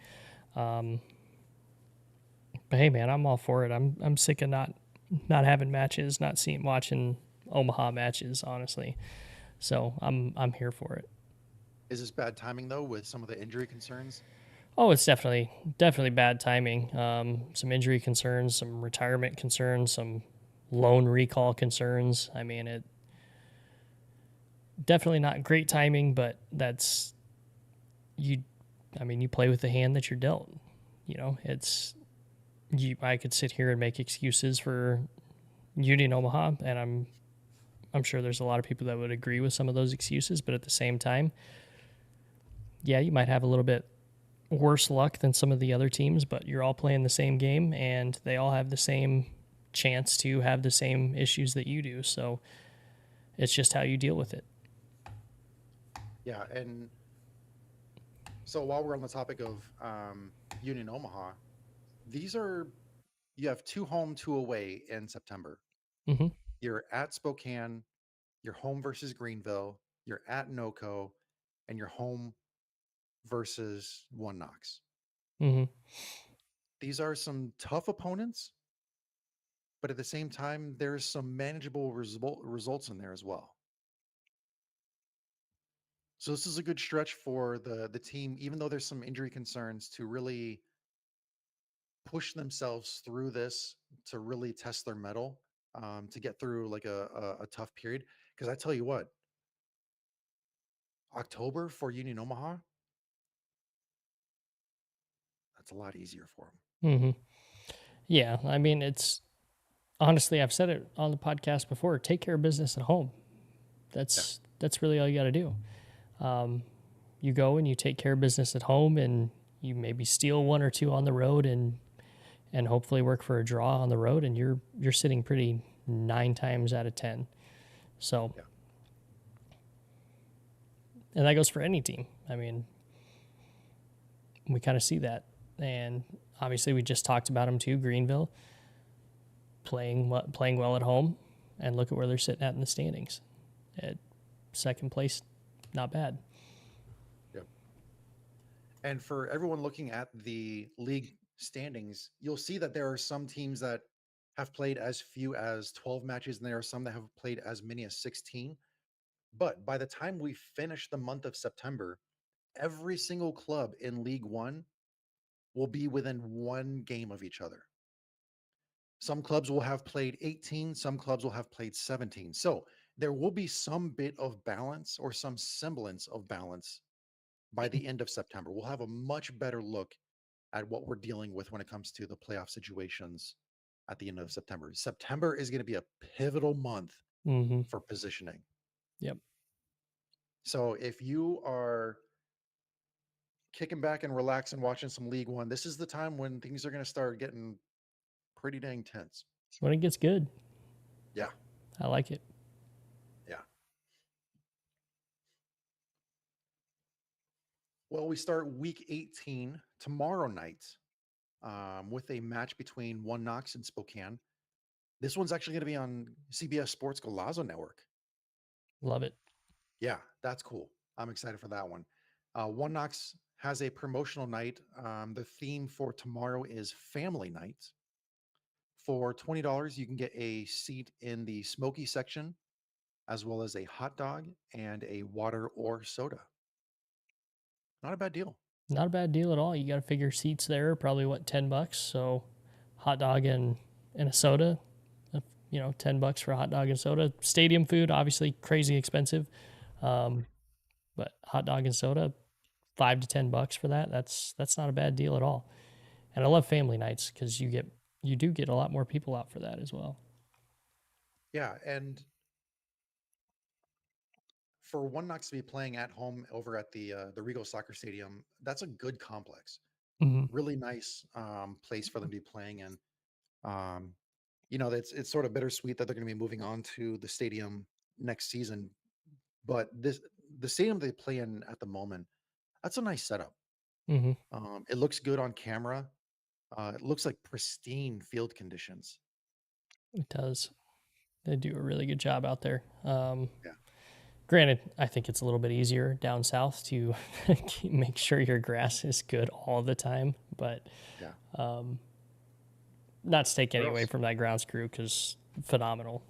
Um, but hey, man, I'm all for it. I'm sick of not having matches, not seeing watching Omaha matches, honestly. So I'm here for it. Is this bad timing though with some of the injury concerns? Oh, it's definitely bad timing. Some injury concerns, some retirement concerns, some loan recall concerns. I mean, it definitely not great timing, but that's you. I mean, you play with the hand that you're dealt. You know, it's you. I could sit here and make excuses for Union Omaha, and I'm sure there's a lot of people that would agree with some of those excuses, but at the same time, yeah, you might have a little bit worse luck than some of the other teams, but you're all playing the same game and they all have the same chance to have the same issues that you do. So it's just how you deal with it. Yeah, and so while we're on the topic of Union Omaha, these are you have 2 home, 2 away in September. Mm-hmm. You're at Spokane, you're home versus Greenville, you're at NoCo, and you're home versus One Knox. Mm-hmm. These are some tough opponents, but at the same time, there's some manageable results in there as well. So this is a good stretch for the team, even though there's some injury concerns, to really push themselves through this, to really test their mettle, to get through like a tough period. Because I tell you what, October for Union Omaha, that's a lot easier for them. Mm-hmm. Yeah. I mean, it's honestly, I've said it on the podcast before, take care of business at home. Yeah, That's really all you got to do. You go and you take care of business at home and you maybe steal one or two on the road and hopefully work for a draw on the road and you're sitting pretty 9 times out of 10. So, yeah, and that goes for any team. I mean, we kind of see that. And obviously we just talked about them too, Greenville playing well at home, and look at where they're sitting at in the standings. At second place, not bad. yeah. And for everyone looking at the league standings, you'll see that there are some teams that have played as few as 12 matches, and there are some that have played as many as 16. But by the time we finish the month of September, every single club in League One will be within 1 game of each other. Some clubs will have played 18, some clubs will have played 17. So there will be some bit of balance or some semblance of balance by the end of September. We'll have a much better look at what we're dealing with when it comes to the playoff situations at the end of September. September is going to be a pivotal month Mm-hmm. for positioning. Yep. So if you are kicking back and relaxing, watching some League One, this is the time when things are going to start getting pretty dang tense. When it gets good, Yeah, I like it. yeah. Well, we start week 18 tomorrow night with a match between One Knox and Spokane. This one's actually going to be on CBS Sports Golazo Network. Love it. Yeah, that's cool. I'm excited for that one. One Knox has a promotional night. The theme for tomorrow is Family Night. For $20, you can get a seat in the smoky section, as well as a hot dog and a water or soda. Not a bad deal. Not a bad deal at all. You got to figure seats there, probably what, $10. So hot dog and a soda, 10 bucks for a hot dog and soda. Stadium food, obviously crazy expensive. Um, but hot dog and soda, $5 to $10 for that. That's not a bad deal at all. And I love family nights because you do get a lot more people out for that as well. Yeah, and for One Knox to be playing at home over at the Regal Soccer Stadium, that's a good complex. Mm-hmm. Really nice place for them to be playing in. Um, it's sort of bittersweet that they're going to be moving on to the stadium next season, but the stadium they play in at the moment, that's a nice setup. Mm-hmm. It looks good on camera. It looks like pristine field conditions. It does. They do a really good job out there. Yeah, Granted, I think it's a little bit easier down south to make sure your grass is good all the time, but yeah. not to take any Or away else, from that grounds crew because phenomenal.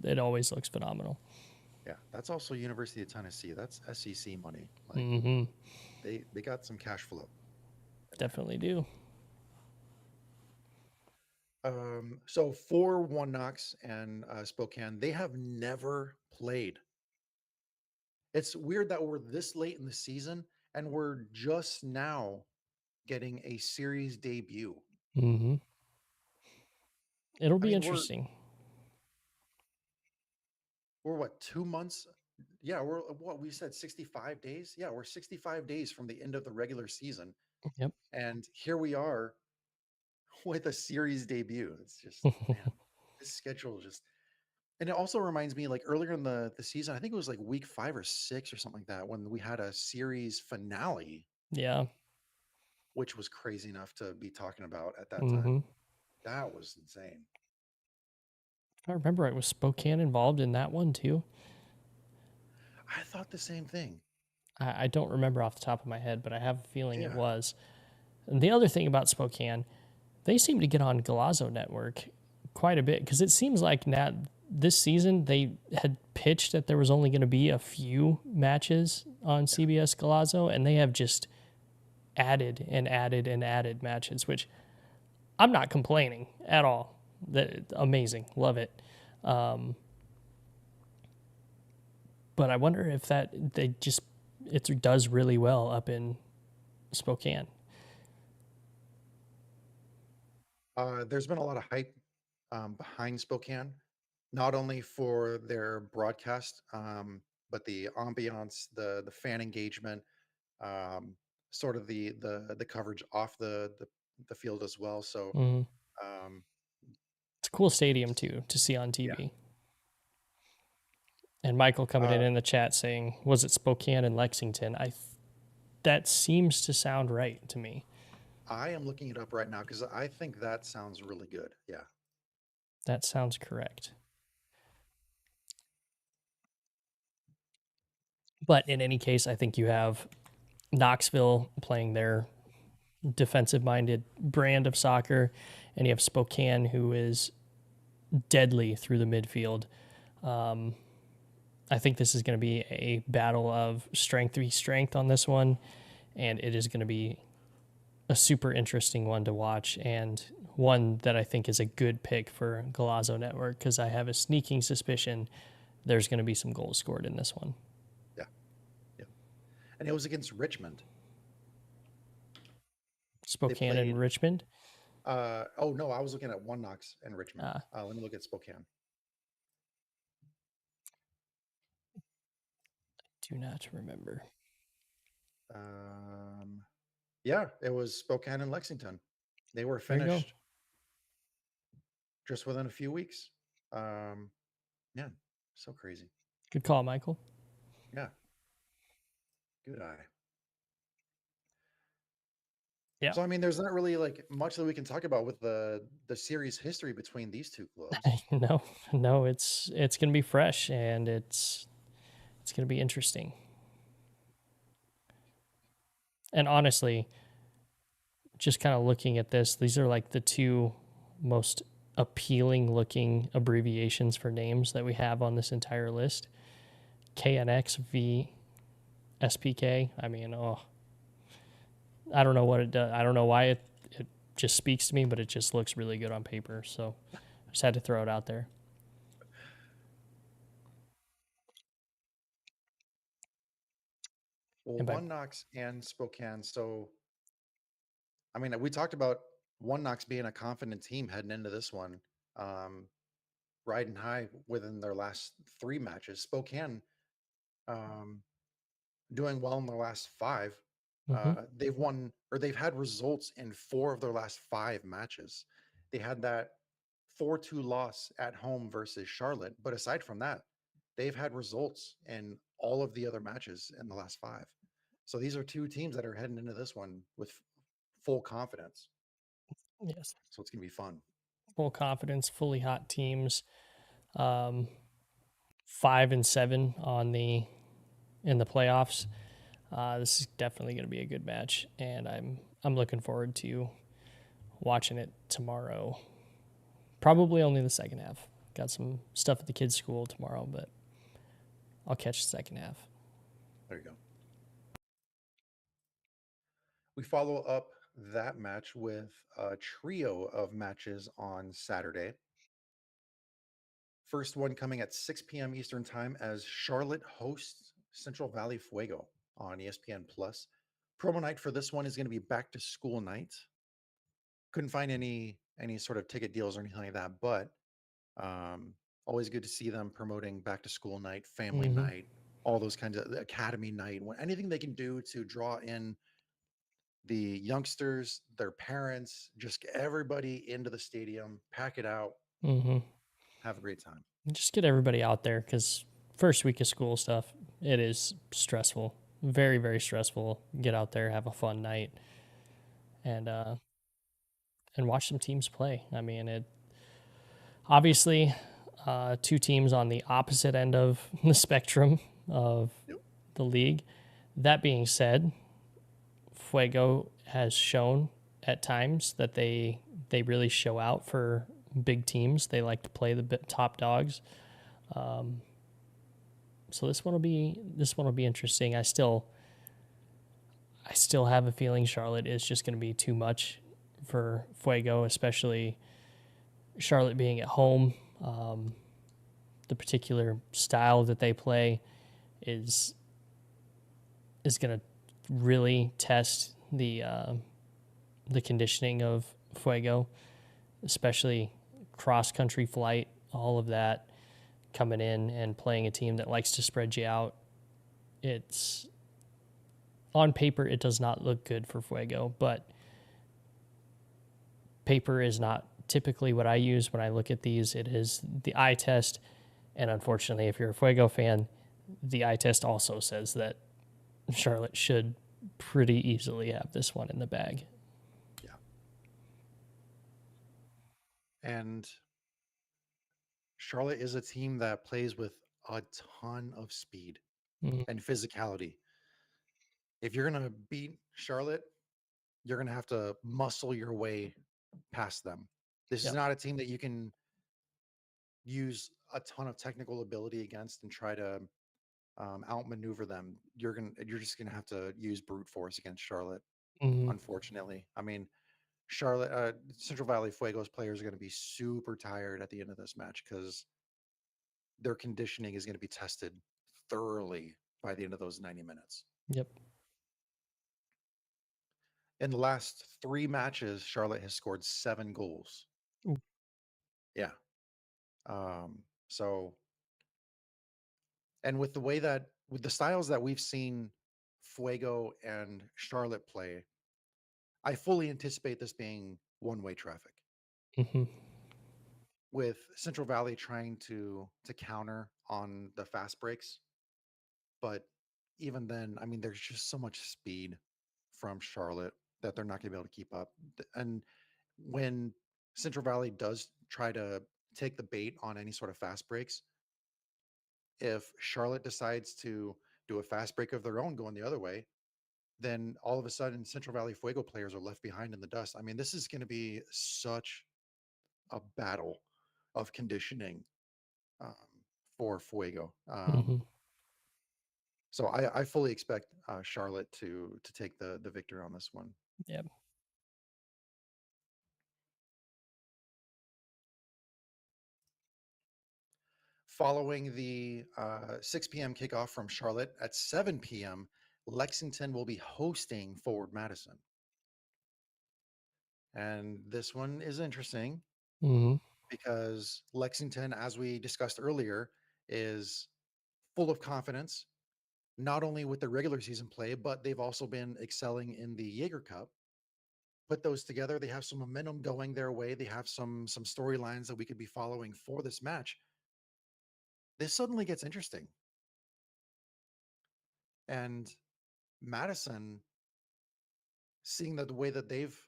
It always looks phenomenal. yeah. That's also University of Tennessee. That's SEC money. Like Mm-hmm. they got some cash flow in there. Definitely do. So for One Knox and Spokane, they have never played. It's weird that we're this late in the season and we're just now getting a series debut. Mm-hmm. It'll I be mean, we're interesting. we're what, 2 months? Yeah, we're what we said 65 days. Yeah, we're 65 days from the end of the regular season, Yep. and here we are with a series debut. It's just, man, this schedule just. And it also reminds me, like earlier in the season, I think it was like week 5 or 6 or something like that, when we had a series finale, Yeah. which was crazy enough to be talking about at that time. Mm-hmm. That was insane. I remember it was Spokane involved in that one too. I thought the same thing. I don't remember off the top of my head, but I have a feeling it Yeah. was. And the other thing about Spokane, they seem to get on Galazo Network quite a bit because it seems like now this season they had pitched that there was only going to be a few matches on Yeah. CBS Galazo, and they have just added and added and added matches, which I'm not complaining at all. That amazing, love it. Um, but I wonder if that they just it does really well up in Spokane. There's been a lot of hype behind Spokane, not only for their broadcast, but the ambiance, the fan engagement, um, sort of the coverage off the field as well. So Mm. um, It's a cool stadium too to see on yeah, TV. And Michael coming uh, in the chat saying, "Was it Spokane and Lexington?" That seems to sound right to me. I am looking it up right now because I think that sounds really good. Yeah. That sounds correct. But in any case, I think you have Knoxville playing their defensive minded brand of soccer, and you have Spokane, who is deadly through the midfield. Um, I think this is going to be a battle of strength v strength on this one, and it is going to be a super interesting one to watch, and one that I think is a good pick for Galazo Network because I have a sneaking suspicion there's going to be some goals scored in this one. Yeah. Yeah. And it was against Richmond. They Spokane and played. Richmond. Oh no, I was looking at One Knox and Richmond. Uh, Let me look at Spokane. do not remember. Um, yeah, it was Spokane and Lexington. They were There you go. finished just within a few weeks. Um, Man, so crazy. Good call, Michael. Yeah, good eye. Yeah. So I mean, there's not really like much that we can talk about with the series history between these two clubs. No, no, it's gonna be fresh and it's gonna be interesting. And honestly, just kind of looking at this, these are like the two most appealing looking abbreviations for names that we have on this entire list. KNX v SPK. I mean, oh, I don't know what it does. I don't know why it just speaks to me, but it just looks really good on paper. So I just had to throw it out there. Well, And by One Knox and Spokane. So I mean, we talked about One Knox being a confident team heading into this one, um, riding high within their last 3 matches. Spokane um, doing well in their last 5. mm-hmm. They've won, or they've had results in 4 of their last 5 matches. They had that 4-2 loss at home versus Charlotte, but aside from that, they've had results in all of the other matches in the last 5. So these are two teams that are heading into this one with full confidence. Yes, So it's gonna be fun. full confidence, fully hot teams. Um, 5-7 on the in the playoffs. This is definitely going to be a good match, and I'm looking forward to watching it tomorrow. Probably only the second half. Got some stuff at the kids' school tomorrow, but I'll catch the second half. There you go. We follow up that match with a trio of matches on Saturday. First one coming at 6 p.m. Eastern Time as Charlotte hosts Central Valley Fuego on ESPN Plus. Promo night for this one is going to be back to school night. Couldn't find any sort of ticket deals or anything like that, but um, always good to see them promoting back to school night, family Mm-hmm. night, all those kinds of academy night. Anything they can do to draw in the youngsters, their parents, just get everybody into the stadium, pack it out, Mm-hmm. have a great time. Just get everybody out there because first week of school stuff, it is stressful, very very stressful. Get out there, have a fun night, and watch some teams play. I mean, it obviously two teams on the opposite end of the spectrum of Yep. the league. That being said, Fuego has shown at times that they really show out for big teams. They like to play the top dogs. So this one will be interesting. I still have a feeling Charlotte is just going to be too much for Fuego, especially Charlotte being at home. The particular style that they play is going to really test the conditioning of Fuego, especially cross country flight, all of that coming in and playing a team that likes to spread you out. It's on paper, it does not look good for Fuego, but paper is not typically what I use when I look at these. It is the eye test. And unfortunately, if you're a Fuego fan, the eye test also says that Charlotte should pretty easily have this one in the bag. Yeah. And Charlotte is a team that plays with a ton of speed Mm, and physicality. If you're going to beat Charlotte, you're going to have to muscle your way past them. This is yep. not a team that you can use a ton of technical ability against and try to outmaneuver them. You're just gonna have to use brute force against Charlotte. Mm, Unfortunately, I mean Charlotte, Central Valley Fuego's players are going to be super tired at the end of this match because their conditioning is going to be tested thoroughly by the end of those 90 minutes. yep. In the last three matches, Charlotte has scored 7 goals. Ooh. Yeah. So, and with the way that, with the styles that we've seen Fuego and Charlotte play, I fully anticipate this being one-way traffic. Mm-hmm. With Central Valley trying to counter on the fast breaks, but even then, I mean, there's just so much speed from Charlotte that they're not going to be able to keep up. And when Central Valley does try to take the bait on any sort of fast breaks, if Charlotte decides to do a fast break of their own going the other way, then all of a sudden Central Valley Fuego players are left behind in the dust. I mean, this is going to be such a battle of conditioning um, for Fuego. Mm-hmm. So I fully expect Charlotte to take the victory on this one. Yep. Following the 6 p.m. kickoff from Charlotte at 7 p.m., Lexington will be hosting Forward Madison. And this one is interesting Mm-hmm. because Lexington, as we discussed earlier, is full of confidence, not only with the regular season play, but they've also been excelling in the Jaeger Cup. Put those together, they have some momentum going their way. They have some storylines that we could be following for this match. This suddenly gets interesting. And Madison, seeing that the way that they've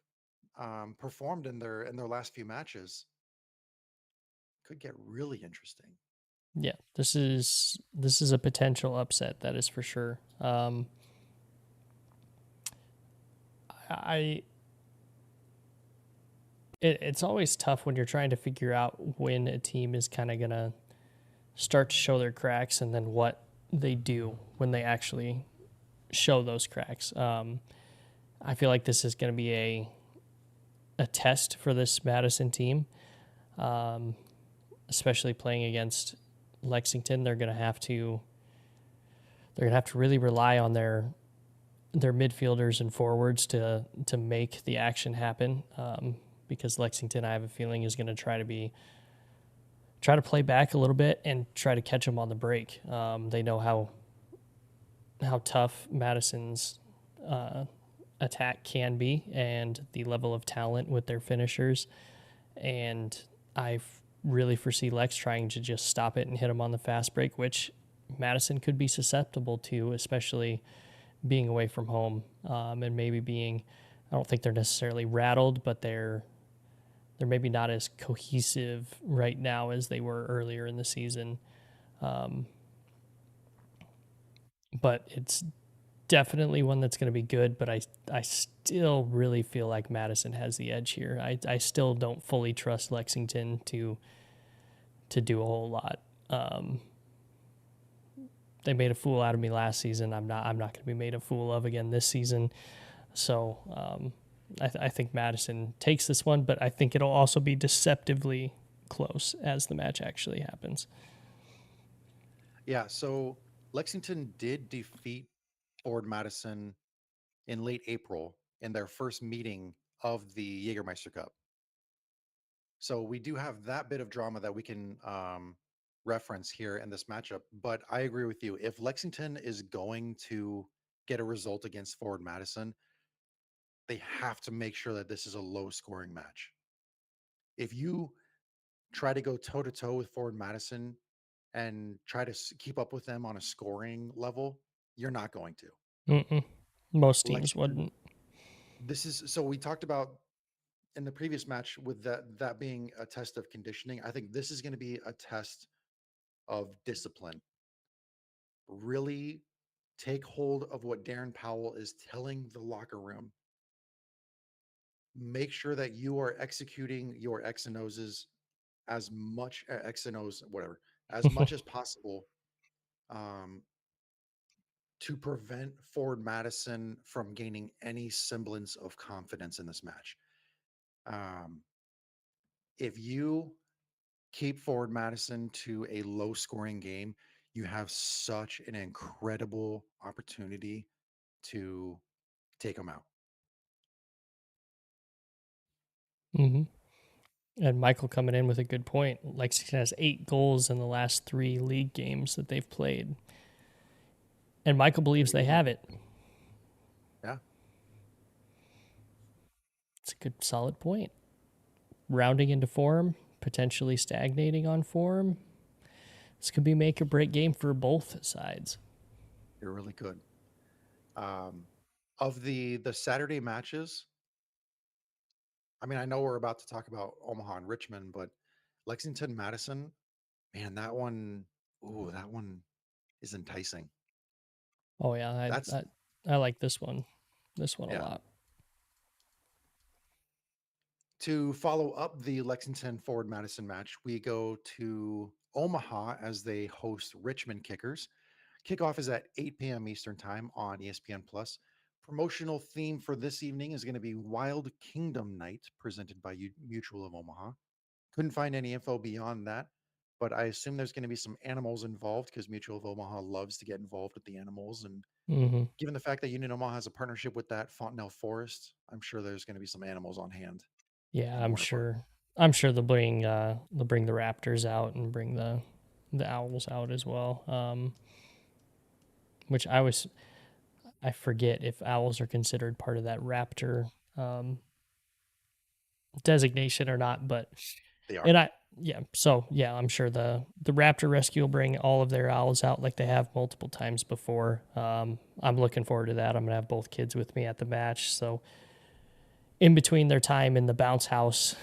performed in their last few matches, could get really interesting. Yeah. This is a potential upset. That is for sure. I it's always tough when you're trying to figure out when a team is kind of gonna start to show their cracks and then what they do when they actually show those cracks. I feel like this is going to be a test for this Madison team, especially playing against Lexington. They're going to have to really rely on their midfielders and forwards to make the action happen. Because Lexington, I have a feeling, is going to try to play back a little bit and try to catch them on the break. They know how tough Madison's attack can be and the level of talent with their finishers. And I really foresee Lex trying to just stop it and hit them on the fast break, which Madison could be susceptible to, especially being away from home, and maybe being. I don't think they're necessarily rattled, but they're maybe not as cohesive right now as they were earlier in the season. But it's definitely one that's going to be good. But I still really feel like Madison has the edge here. I still don't fully trust Lexington to do a whole lot. They made a fool out of me last season. I'm not going to be made a fool of again this season. So I think Madison takes this one, but I think it'll also be deceptively close as the match actually happens. Yeah, so Lexington did defeat Ford Madison in late April in their first meeting of the Jägermeister Cup. So we do have that bit of drama that we can reference here in this matchup. But I agree with you. If Lexington is going to get a result against Ford Madison, they have to make sure that this is a low scoring match. If you try to go toe to toe with Ford Madison and try to keep up with them on a scoring level, you're not going to. Mm-mm. Most teams Lexington, wouldn't. this is so we talked about in the previous match with that being a test of conditioning. I think this is going to be a test of discipline. Really take hold of what Darren Powell is telling the locker room. Make sure that you are executing your X and O's as much X and O's, whatever, as much as possible, um, to prevent Ford Madison from gaining any semblance of confidence in this match. Um, if you keep Ford Madison to a low scoring game, you have such an incredible opportunity to take them out. Mm-hmm. And Michael coming in with a good point. Lexington has 8 goals in the last 3 league games that they've played. And Michael believes they have it. Yeah. It's a good, solid point. Rounding into form, potentially stagnating on form. This could be make or break game for both sides. You're really good. Um, of the Saturday matches, I mean, I know we're about to talk about Omaha and Richmond, but Lexington, Madison, man, that one, ooh, that one is enticing. Oh yeah, That's I like this one. This one a yeah. lot. To follow up the Lexington Ford Madison match, we go to Omaha as they host Richmond Kickers. Kickoff is at 8 p.m. Eastern Time on ESPN Plus. Promotional theme for this evening is going to be Wild Kingdom Night, presented by Mutual of Omaha. Couldn't find any info beyond that, but I assume there's going to be some animals involved because Mutual of Omaha loves to get involved with the animals. And Mm-hmm. given the fact that Union Omaha has a partnership with that Fontenelle Forest, I'm sure there's going to be some animals on hand Yeah, in I'm Warner Park. sure. I'm sure they'll bring the raptors out and bring the owls out as well. Which I forget if owls are considered part of that raptor um, designation or not, but They are. and I yeah, so yeah, I'm sure the raptor rescue will bring all of their owls out like they have multiple times before. I'm looking forward to that. I'm gonna have both kids with me at the match, so in between their time in the bounce house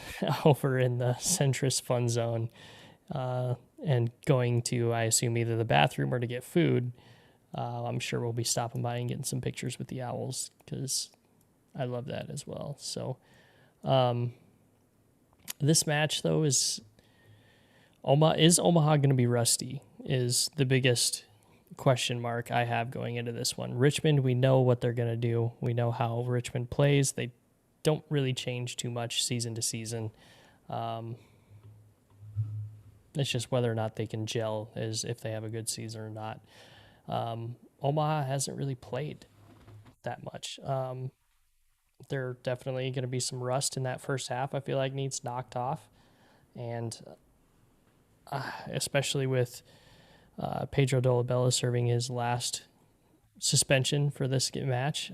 over in the Centris Fun Zone, and going to, I assume, either the bathroom or to get food, I'm sure we'll be stopping by and getting some pictures with the owls because I love that as well. So this match, though, is Omaha going to be rusty? Is the biggest question mark I have going into this one. Richmond, we know what they're going to do. We know how Richmond plays. They don't really change too much season to season. It's just whether or not they can gel, is if they have a good season or not. Omaha hasn't really played that much. There definitely going to be some rust in that first half. I feel like needs knocked off, and especially with Pedro Dolabella serving his last suspension for this match.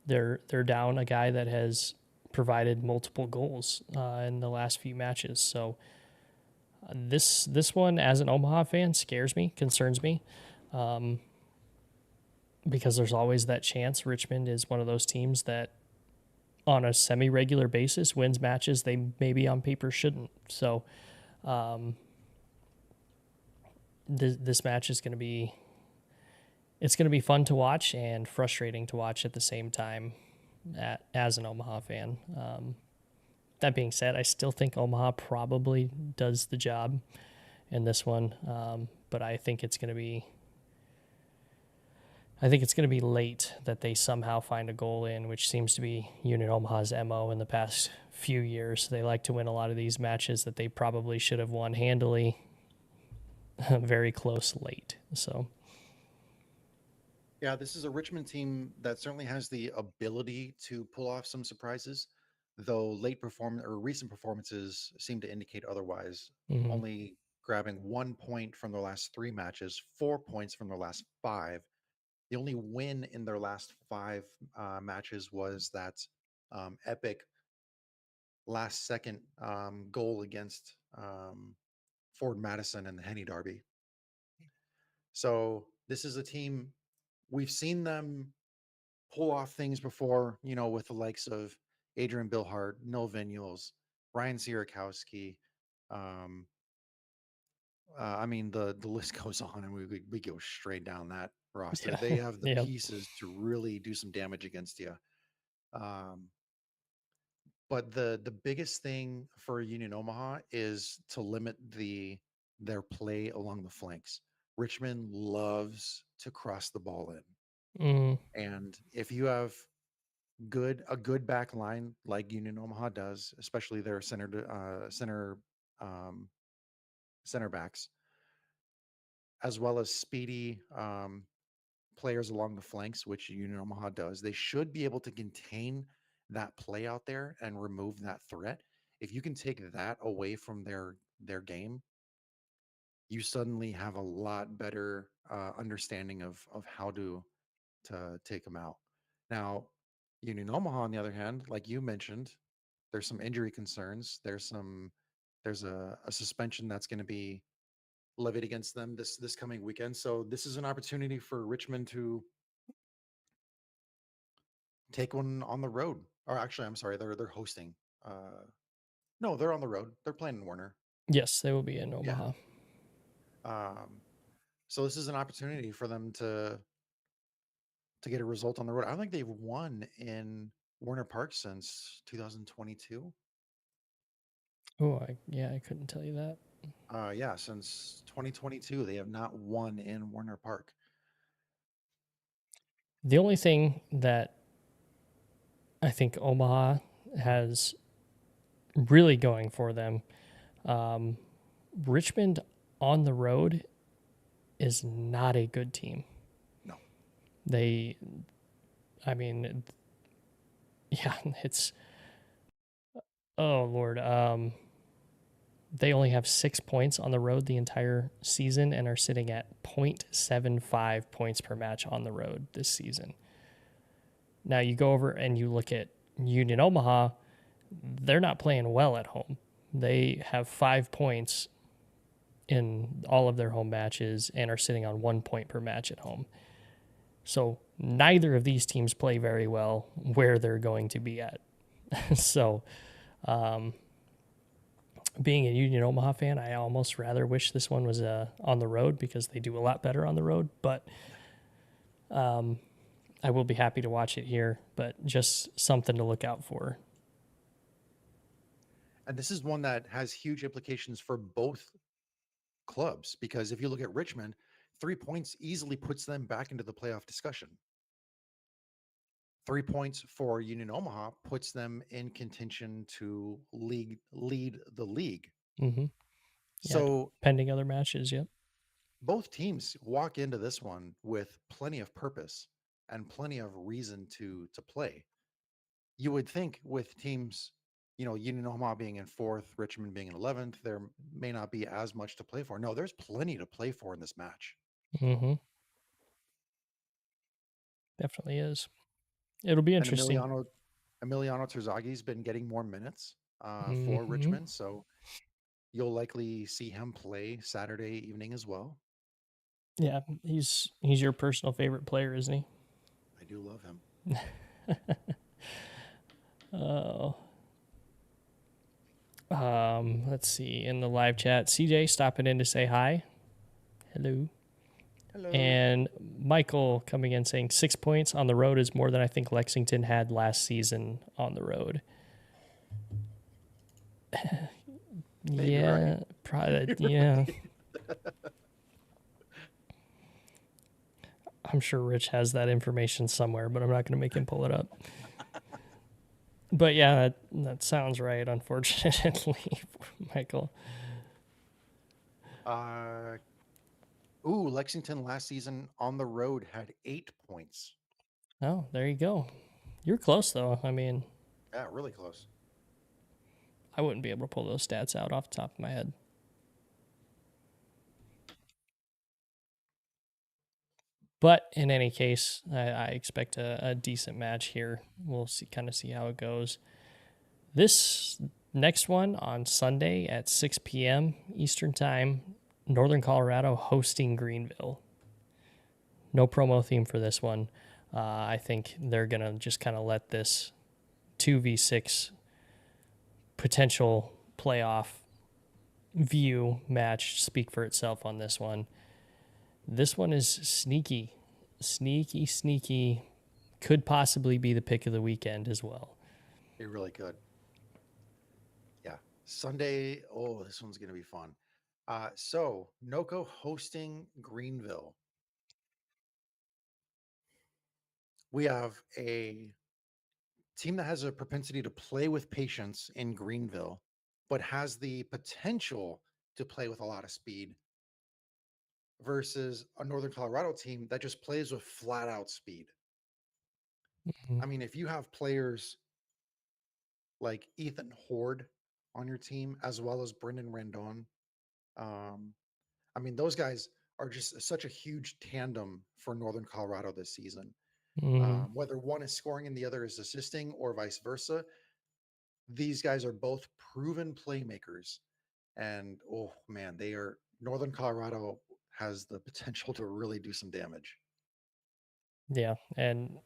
They're down a guy that has provided multiple goals in the last few matches. So this one, as an Omaha fan, scares me, concerns me, because there's always that chance Richmond is one of those teams that, on a semi-regular basis, wins matches they maybe on paper shouldn't. So this match is going to be fun to watch and frustrating to watch at the same time, as an Omaha fan. That being said, I still think Omaha probably does the job in this one, but I think it's going to be late that they somehow find a goal in, which seems to be Union Omaha's MO in the past few years. They like to win a lot of these matches that they probably should have won handily, very close late. So Yeah, this is a Richmond team that certainly has the ability to pull off some surprises, though recent performances seem to indicate otherwise. mhm. Only grabbing 1 point from their last 3 matches, 4 points from their last five. The only win in their last five matches was that epic last second goal against Ford Madison and the Henny Derby. So this is a team we've seen them pull off things before, with the likes of Adrian Bilhart, Noel Vinuals, Ryan Sierakowski. Um, I mean, the list goes on, and we go straight down that roster. They have the Yep. pieces to really do some damage against you. Um, but the biggest thing for Union Omaha is to limit their play along the flanks. Richmond loves to cross the ball Mm, in, and if you have a good back line like Union Omaha does, especially their um, center backs, as well as speedy players along the flanks, which Union Omaha does. They should be able to contain that play out there and remove that threat. If you can take that away from their game, you suddenly have a lot better understanding of how to take them out. Now, Union Omaha, on the other hand, like you mentioned, there's some injury concerns. There's a suspension that's going to be levied against them this coming weekend. So this is an opportunity for Richmond to take one on the road. Or actually, I'm sorry, they're hosting. Uh, no, they're on the road. They're playing in Warner. yes, they will be in Yeah. Omaha. So this is an opportunity for them to get a result on the road. I don't think they've won in Warner Park since 2022. Oh, I couldn't tell you that. Yeah, since 2022, they have not won in Warner Park. The only thing that I think Omaha has really going for them, um, Richmond on the road is not a good team. No, They, I mean, yeah, it's, oh Lord. They only have 6 points on the road the entire season and are sitting at 0.75 points per match on the road this season. Now you go over and you look at Union Omaha, they're not playing well at home. They have 5 points in all of their home matches and are sitting on 1 point per match at home. So neither of these teams play very well where they're going to be at. So, being a Union Omaha fan, I almost rather wish this one was on the road, because they do a lot better on the road. But I will be happy to watch it here. But just something to look out for. and this is one that has huge implications for both clubs, because if you look at Richmond, 3 points easily puts them back into the playoff discussion. 3 points for Union Omaha puts them in contention to lead the league. Mm-hmm. Yeah, So pending other matches. Yep. both teams walk into this one with plenty of purpose and plenty of reason to play. You would think with teams, Union Omaha being in fourth, Richmond being in 11th, there may not be as much to play for. No, there's plenty to play for in this match. Mm-hmm. Definitely is. It'll be And interesting. Emiliano Terzagi's been getting more minutes for Mm-hmm. Richmond, so you'll likely see him play Saturday evening as well. Yeah, he's your personal favorite player, isn't he? I do love him. Oh. Let's see. In the live chat, CJ stopping in to say hi. Hello. Hello. And Michael coming in saying 6 points on the road is more than I think Lexington had last season on the road. Yeah, right. probably. Yeah. I'm sure Rich has that information somewhere, but I'm not going to make him pull it up. But yeah, that sounds right, unfortunately, Michael. Lexington last season on the road had 8 points. Oh, there you go. You're close, though. I mean, Yeah, really close. I wouldn't be able to pull those stats out off the top of my head. But in any case, I expect a decent match here. We'll see how it goes. This next one on Sunday at 6 p.m. Eastern Time, Northern Colorado hosting Greenville. No promo theme for this one. I think they're going to just kind of let this 2v6 potential playoff view match speak for itself on this one. This one is sneaky. Could possibly be the pick of the weekend as well. It really could. Yeah. Sunday. Oh, this one's going to be fun. So NOCO hosting Greenville. We have a team that has a propensity to play with patience in Greenville, but has the potential to play with a lot of speed versus a Northern Colorado team that just plays with flat out speed. Mm-hmm. I mean, if you have players like Ethan Horde on your team, as well as Brendan Randon, um, I mean, those guys are just such a huge tandem for Northern Colorado this season. Mm-hmm. Whether one is scoring and the other is assisting, or vice versa, these guys are both proven playmakers. And oh man, they are Northern Colorado has the potential to really do some damage. Yeah, and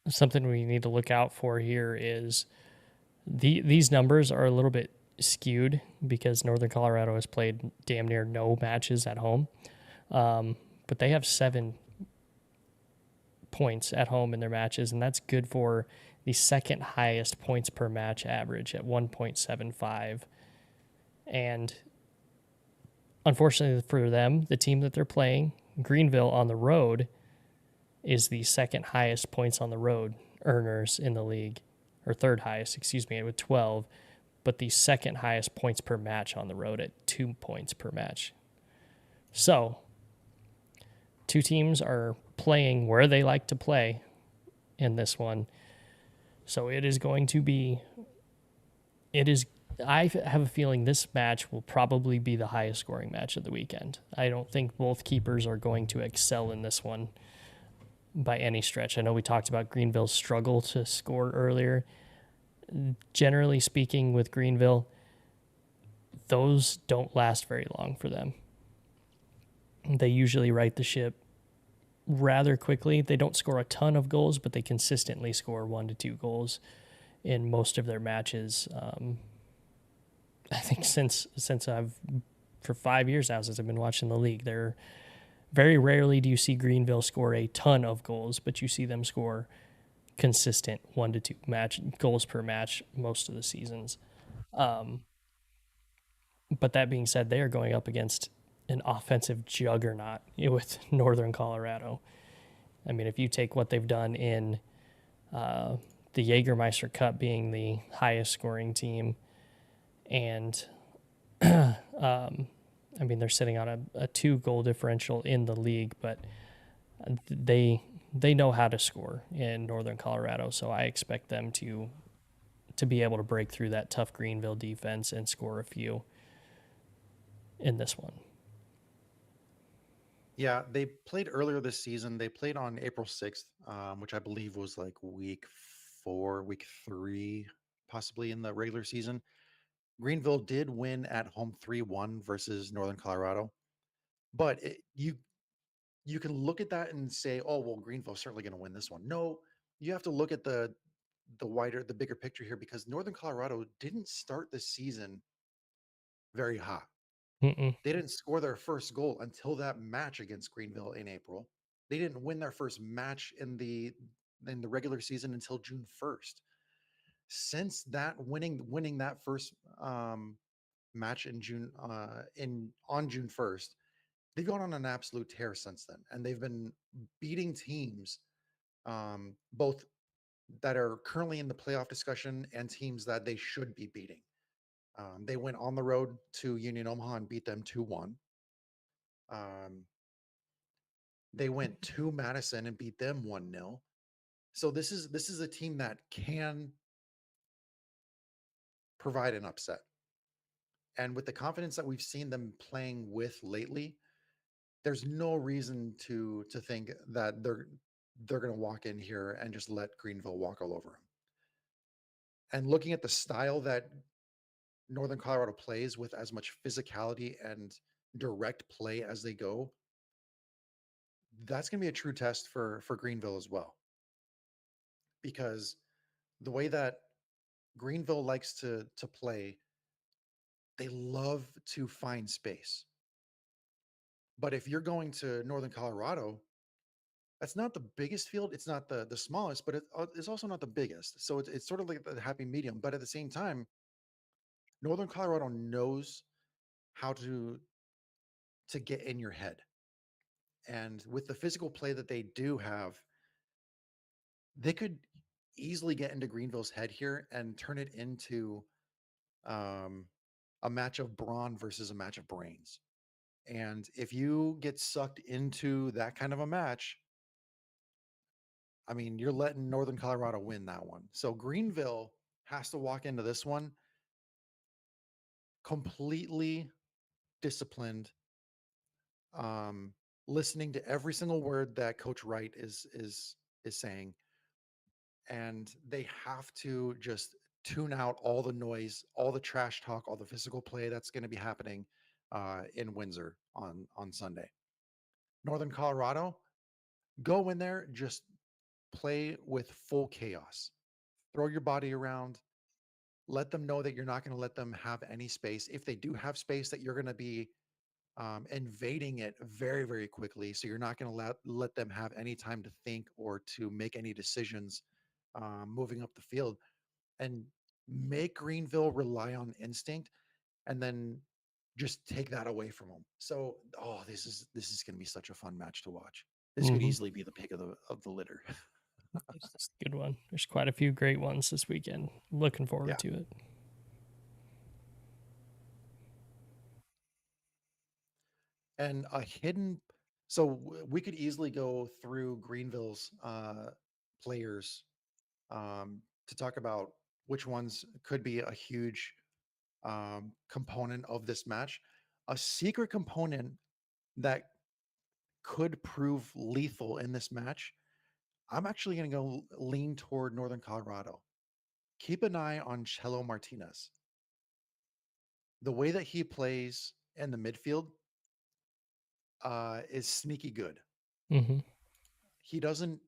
something we need to look out for here is these numbers are a little bit skewed because Northern Colorado has played damn near no matches at home, but they have 7 points at home in their matches, and that's good for the second highest points per match average at 1.75. And unfortunately for them, the team that they're playing, Greenville on the road, is the second highest points on the road earners in the league, or third highest, excuse me, with 12, but the second highest points per match on the road at 2 points per match. So, two teams are playing where they like to play in this one. So it is going to be, I have a feeling this match will probably be the highest scoring match of the weekend. I don't think both keepers are going to excel in this one by any stretch. I know we talked about Greenville's struggle to score earlier. Generally speaking, with Greenville, those don't last very long for them. They usually right the ship rather quickly. They don't score a ton of goals, but they consistently score 1 to 2 goals in most of their matches. I think since I've for 5 years now since I've been watching the league, they're very rarely do you see Greenville score a ton of goals, but you see them score consistent 1 to 2 goals per match most of the seasons. But that being said, they are going up against an offensive juggernaut with Northern Colorado. I mean, if you take what they've done in the Jägermeister Cup being the highest scoring team, and I mean, they're sitting on a 2 goal differential in the league, but they they know how to score in Northern Colorado, so I expect them to be able to break through that tough Greenville defense and score a few in this one. Yeah, they played earlier this season. They played on April 6th, which I believe was like week 4, week 3, possibly in the regular season. Greenville did win at home 3-1 versus Northern Colorado, but you can look at that and say, "Oh, well, Greenville's certainly going to win this one." No, you have to look at the bigger picture here because Northern Colorado didn't start the season very hot. Mm-mm. They didn't score their first goal until that match against Greenville in April. They didn't win their first match in the regular season until June 1st. Since that winning that first match in June in on June 1st, they've gone on an absolute tear since then, and they've been beating teams both that are currently in the playoff discussion and teams that they should be beating. They went on the road to Union Omaha and beat them 2-1. Um, they went to Madison and beat them 1-0. So this is a team that can provide an upset. And with the confidence that we've seen them playing with lately, there's no reason to think that they're going to walk in here and just let Greenville walk all over them. And looking at the style that Northern Colorado plays with as much physicality and direct play as they go, that's going to be a true test for Greenville as well. Because the way that Greenville likes to play, they love to find space. But if you're going to Northern Colorado, that's not the biggest field. It's not the smallest, but it's also not the biggest. So it's sort of like the happy medium. But at the same time, Northern Colorado knows how to get in your head. And with the physical play that they do have, they could easily get into Greenville's head here and turn it into um, a match of brawn versus a match of brains. And if you get sucked into that kind of a match, I mean, you're letting Northern Colorado win that one. So Greenville has to walk into this one completely disciplined, um, listening to every single word that Coach Wright is saying, and they have to just tune out all the noise, all the trash talk, all the physical play that's going to be happening in Windsor on Sunday. Northern Colorado, go in there, just play with full chaos. Throw your body around. Let them know that you're not going to let them have any space. If they do have space, that you're going to be invading it very, very quickly. So you're not going to let them have any time to think or to make any decisions moving up the field, and make Greenville rely on instinct, and then just take that away from them. So, oh, this is going to be such a fun match to watch. This could Mm-hmm. easily be the pick of the litter. It's a good one. There's quite a few great ones this weekend. Looking forward Yeah. to it. And a hidden, so we could easily go through Greenville's players to talk about which ones could be a huge component of this match. A secret component that could prove lethal in this match. I'm actually going to go lean toward Northern Colorado. Keep an eye on Chelo Martinez. The way that he plays in the midfield is sneaky good. Mm-hmm. He doesn't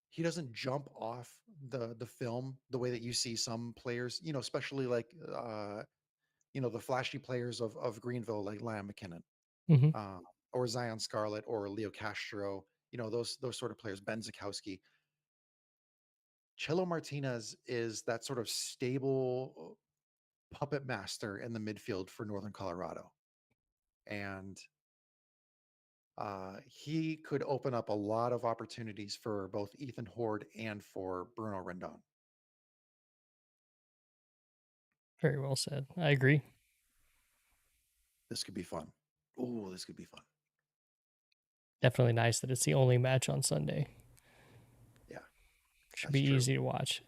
he doesn't jump off the film the way that you see some players, especially like the flashy players of Greenville, like Liam McKinnon, Mm-hmm. uh, or Zion Scarlett, or Leo Castro. Those sort of players. Ben Zakowski. Chelo Martinez is that sort of stable puppet master in the midfield for Northern Colorado. and he could open up a lot of opportunities for both Ethan Horde and for Bruno Rendon. Very well said. I agree. This could be fun. Oh, this could be fun. Definitely nice that it's the only match on Sunday. Yeah, Should be easy to watch.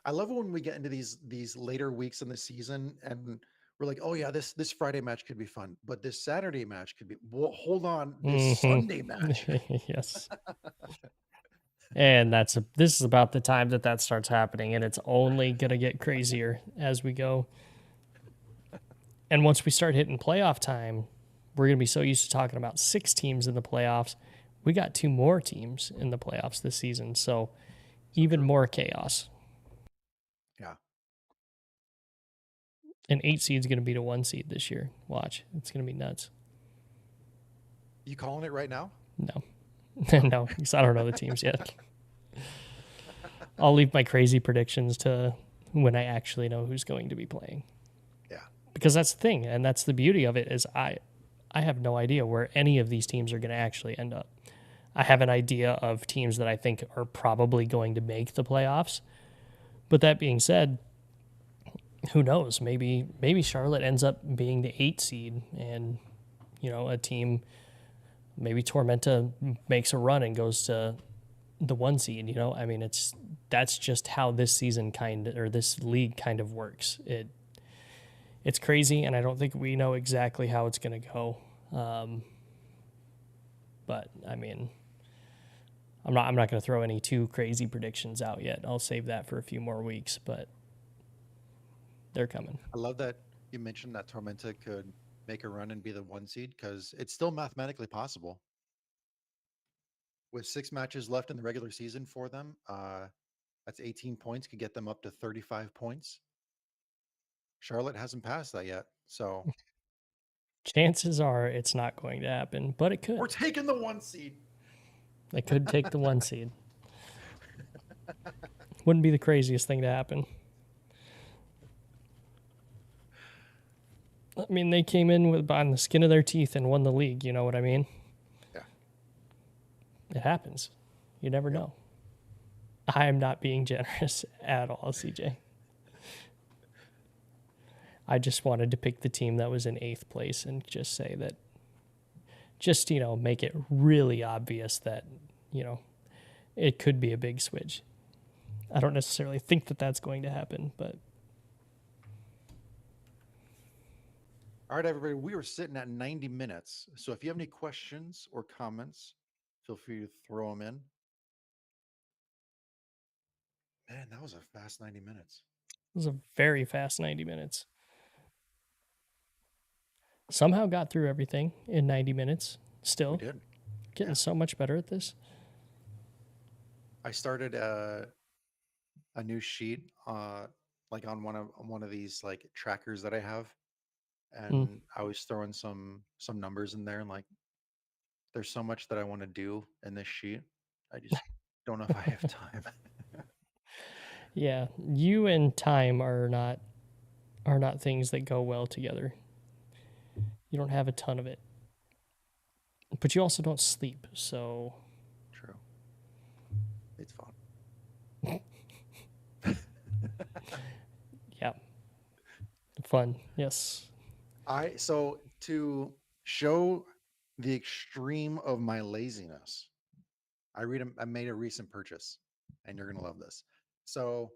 I love it when we get into these later weeks in the season and we're like, oh yeah, this Friday match could be fun, but this Saturday match could be. Well, hold on, this Sunday match. Yes. And this is about the time that starts happening, and it's only gonna get crazier as we go. And once we start hitting playoff time, we're gonna be so used to talking about 6 teams in the playoffs. We got 2 more teams in the playoffs this season, so even more chaos. Yeah. An 8 seed's gonna beat a 1 seed this year. Watch, it's gonna be nuts. You calling it right now? No, no, because I don't know the teams yet. I'll leave my crazy predictions to when I actually know who's going to be playing. Yeah. Because that's the thing, and that's the beauty of it is I have no idea where any of these teams are going to actually end up. I have an idea of teams that I think are probably going to make the playoffs. But that being said, who knows? Maybe Charlotte ends up being the 8 seed and a team, maybe Tormenta makes a run and goes to the 1 seed, I mean, that's just how this season this league kind of works. It's crazy, and I don't think we know exactly how it's going to go. But I mean, I'm not going to throw any too crazy predictions out yet. I'll save that for a few more weeks, but they're coming. I love that you mentioned that Tormenta could make a run and be the 1 seed because it's still mathematically possible. With 6 matches left in the regular season for them, that's 18 points, could get them up to 35 points. Charlotte hasn't passed that yet, so chances are it's not going to happen, but it could. We're taking the 1 seed. They could take the 1 seed. Wouldn't be the craziest thing to happen. I mean, they came in on the skin of their teeth and won the league. You know what I mean? Yeah. It happens. You never know. I am not being generous at all, CJ. I just wanted to pick the team that was in 8th place and just say that, make it really obvious that, it could be a big switch. I don't necessarily think that that's going to happen, but. All right, everybody, we are sitting at 90 minutes. So if you have any questions or comments, feel free to throw them in. Man, that was a fast 90 minutes. It was a very fast 90 minutes. Somehow got through everything in 90 minutes. Still. We did. Getting so much better at this. I started a new sheet like on one of these like trackers that I have. And I was throwing some numbers in there and like there's so much that I want to do in this sheet. I just don't know if I have time. Yeah, you and time are not things that go well together. You don't have a ton of it. But you also don't sleep, so True. It's fun. Yeah. Fun. Yes. So to show the extreme of my laziness, I made a recent purchase, and you're gonna love this. So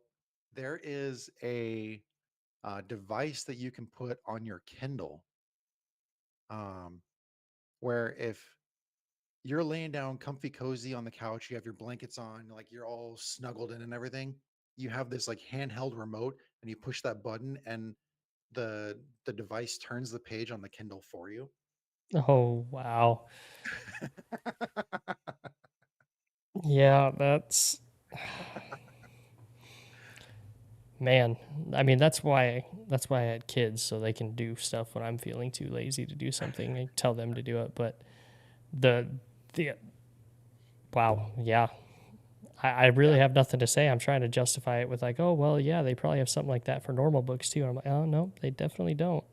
there is a device that you can put on your Kindle, where if you're laying down comfy cozy on the couch, you have your blankets on, like you're all snuggled in and everything, you have this like handheld remote, and you push that button, and the device turns the page on the Kindle for you. Oh, wow. Yeah, that's man. I mean, that's why I had kids, so they can do stuff when I'm feeling too lazy to do something. I tell them to do it, but the wow, yeah. I really have nothing to say. I'm trying to justify it with like, oh well, yeah, they probably have something like that for normal books too. And I'm like, oh no, they definitely don't.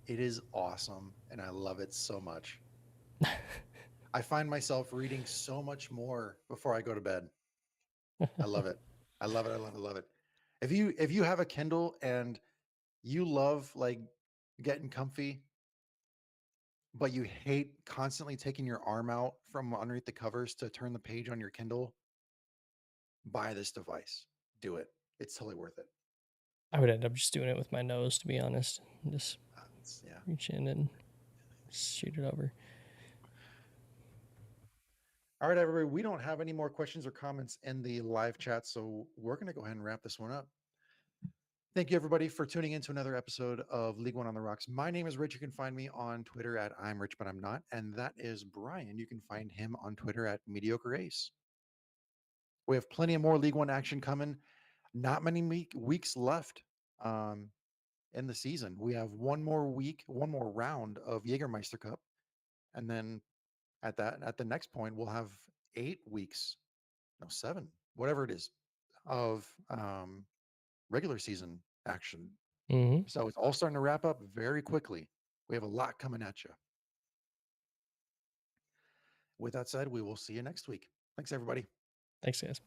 It is awesome, and I love it so much. I find myself reading so much more before I go to bed. I love it. I love it. I love it. Love it. If you have a Kindle and you love like getting comfy, but you hate constantly taking your arm out from underneath the covers to turn the page on your Kindle, buy this device. Do it. It's totally worth it. I would end up just doing it with my nose, to be honest. Just Yeah. reach in and shoot it over. All right, everybody. We don't have any more questions or comments in the live chat, so we're going to go ahead and wrap this one up. Thank you, everybody, for tuning in to another episode of League One on the Rocks. My name is Rich. You can find me on Twitter at I'm Rich, but I'm not. And that is Brian. You can find him on Twitter at Mediocre Ace. We have plenty of more League One action coming. Not many weeks left in the season. We have one more week, one more round of Jägermeister Cup. And then at the next point, we'll have 8 weeks, no, 7, whatever it is, of regular season action. Mm-hmm. So it's all starting to wrap up very quickly. We have a lot coming at you. With that said, we will see you next week. Thanks, everybody. Thanks, guys.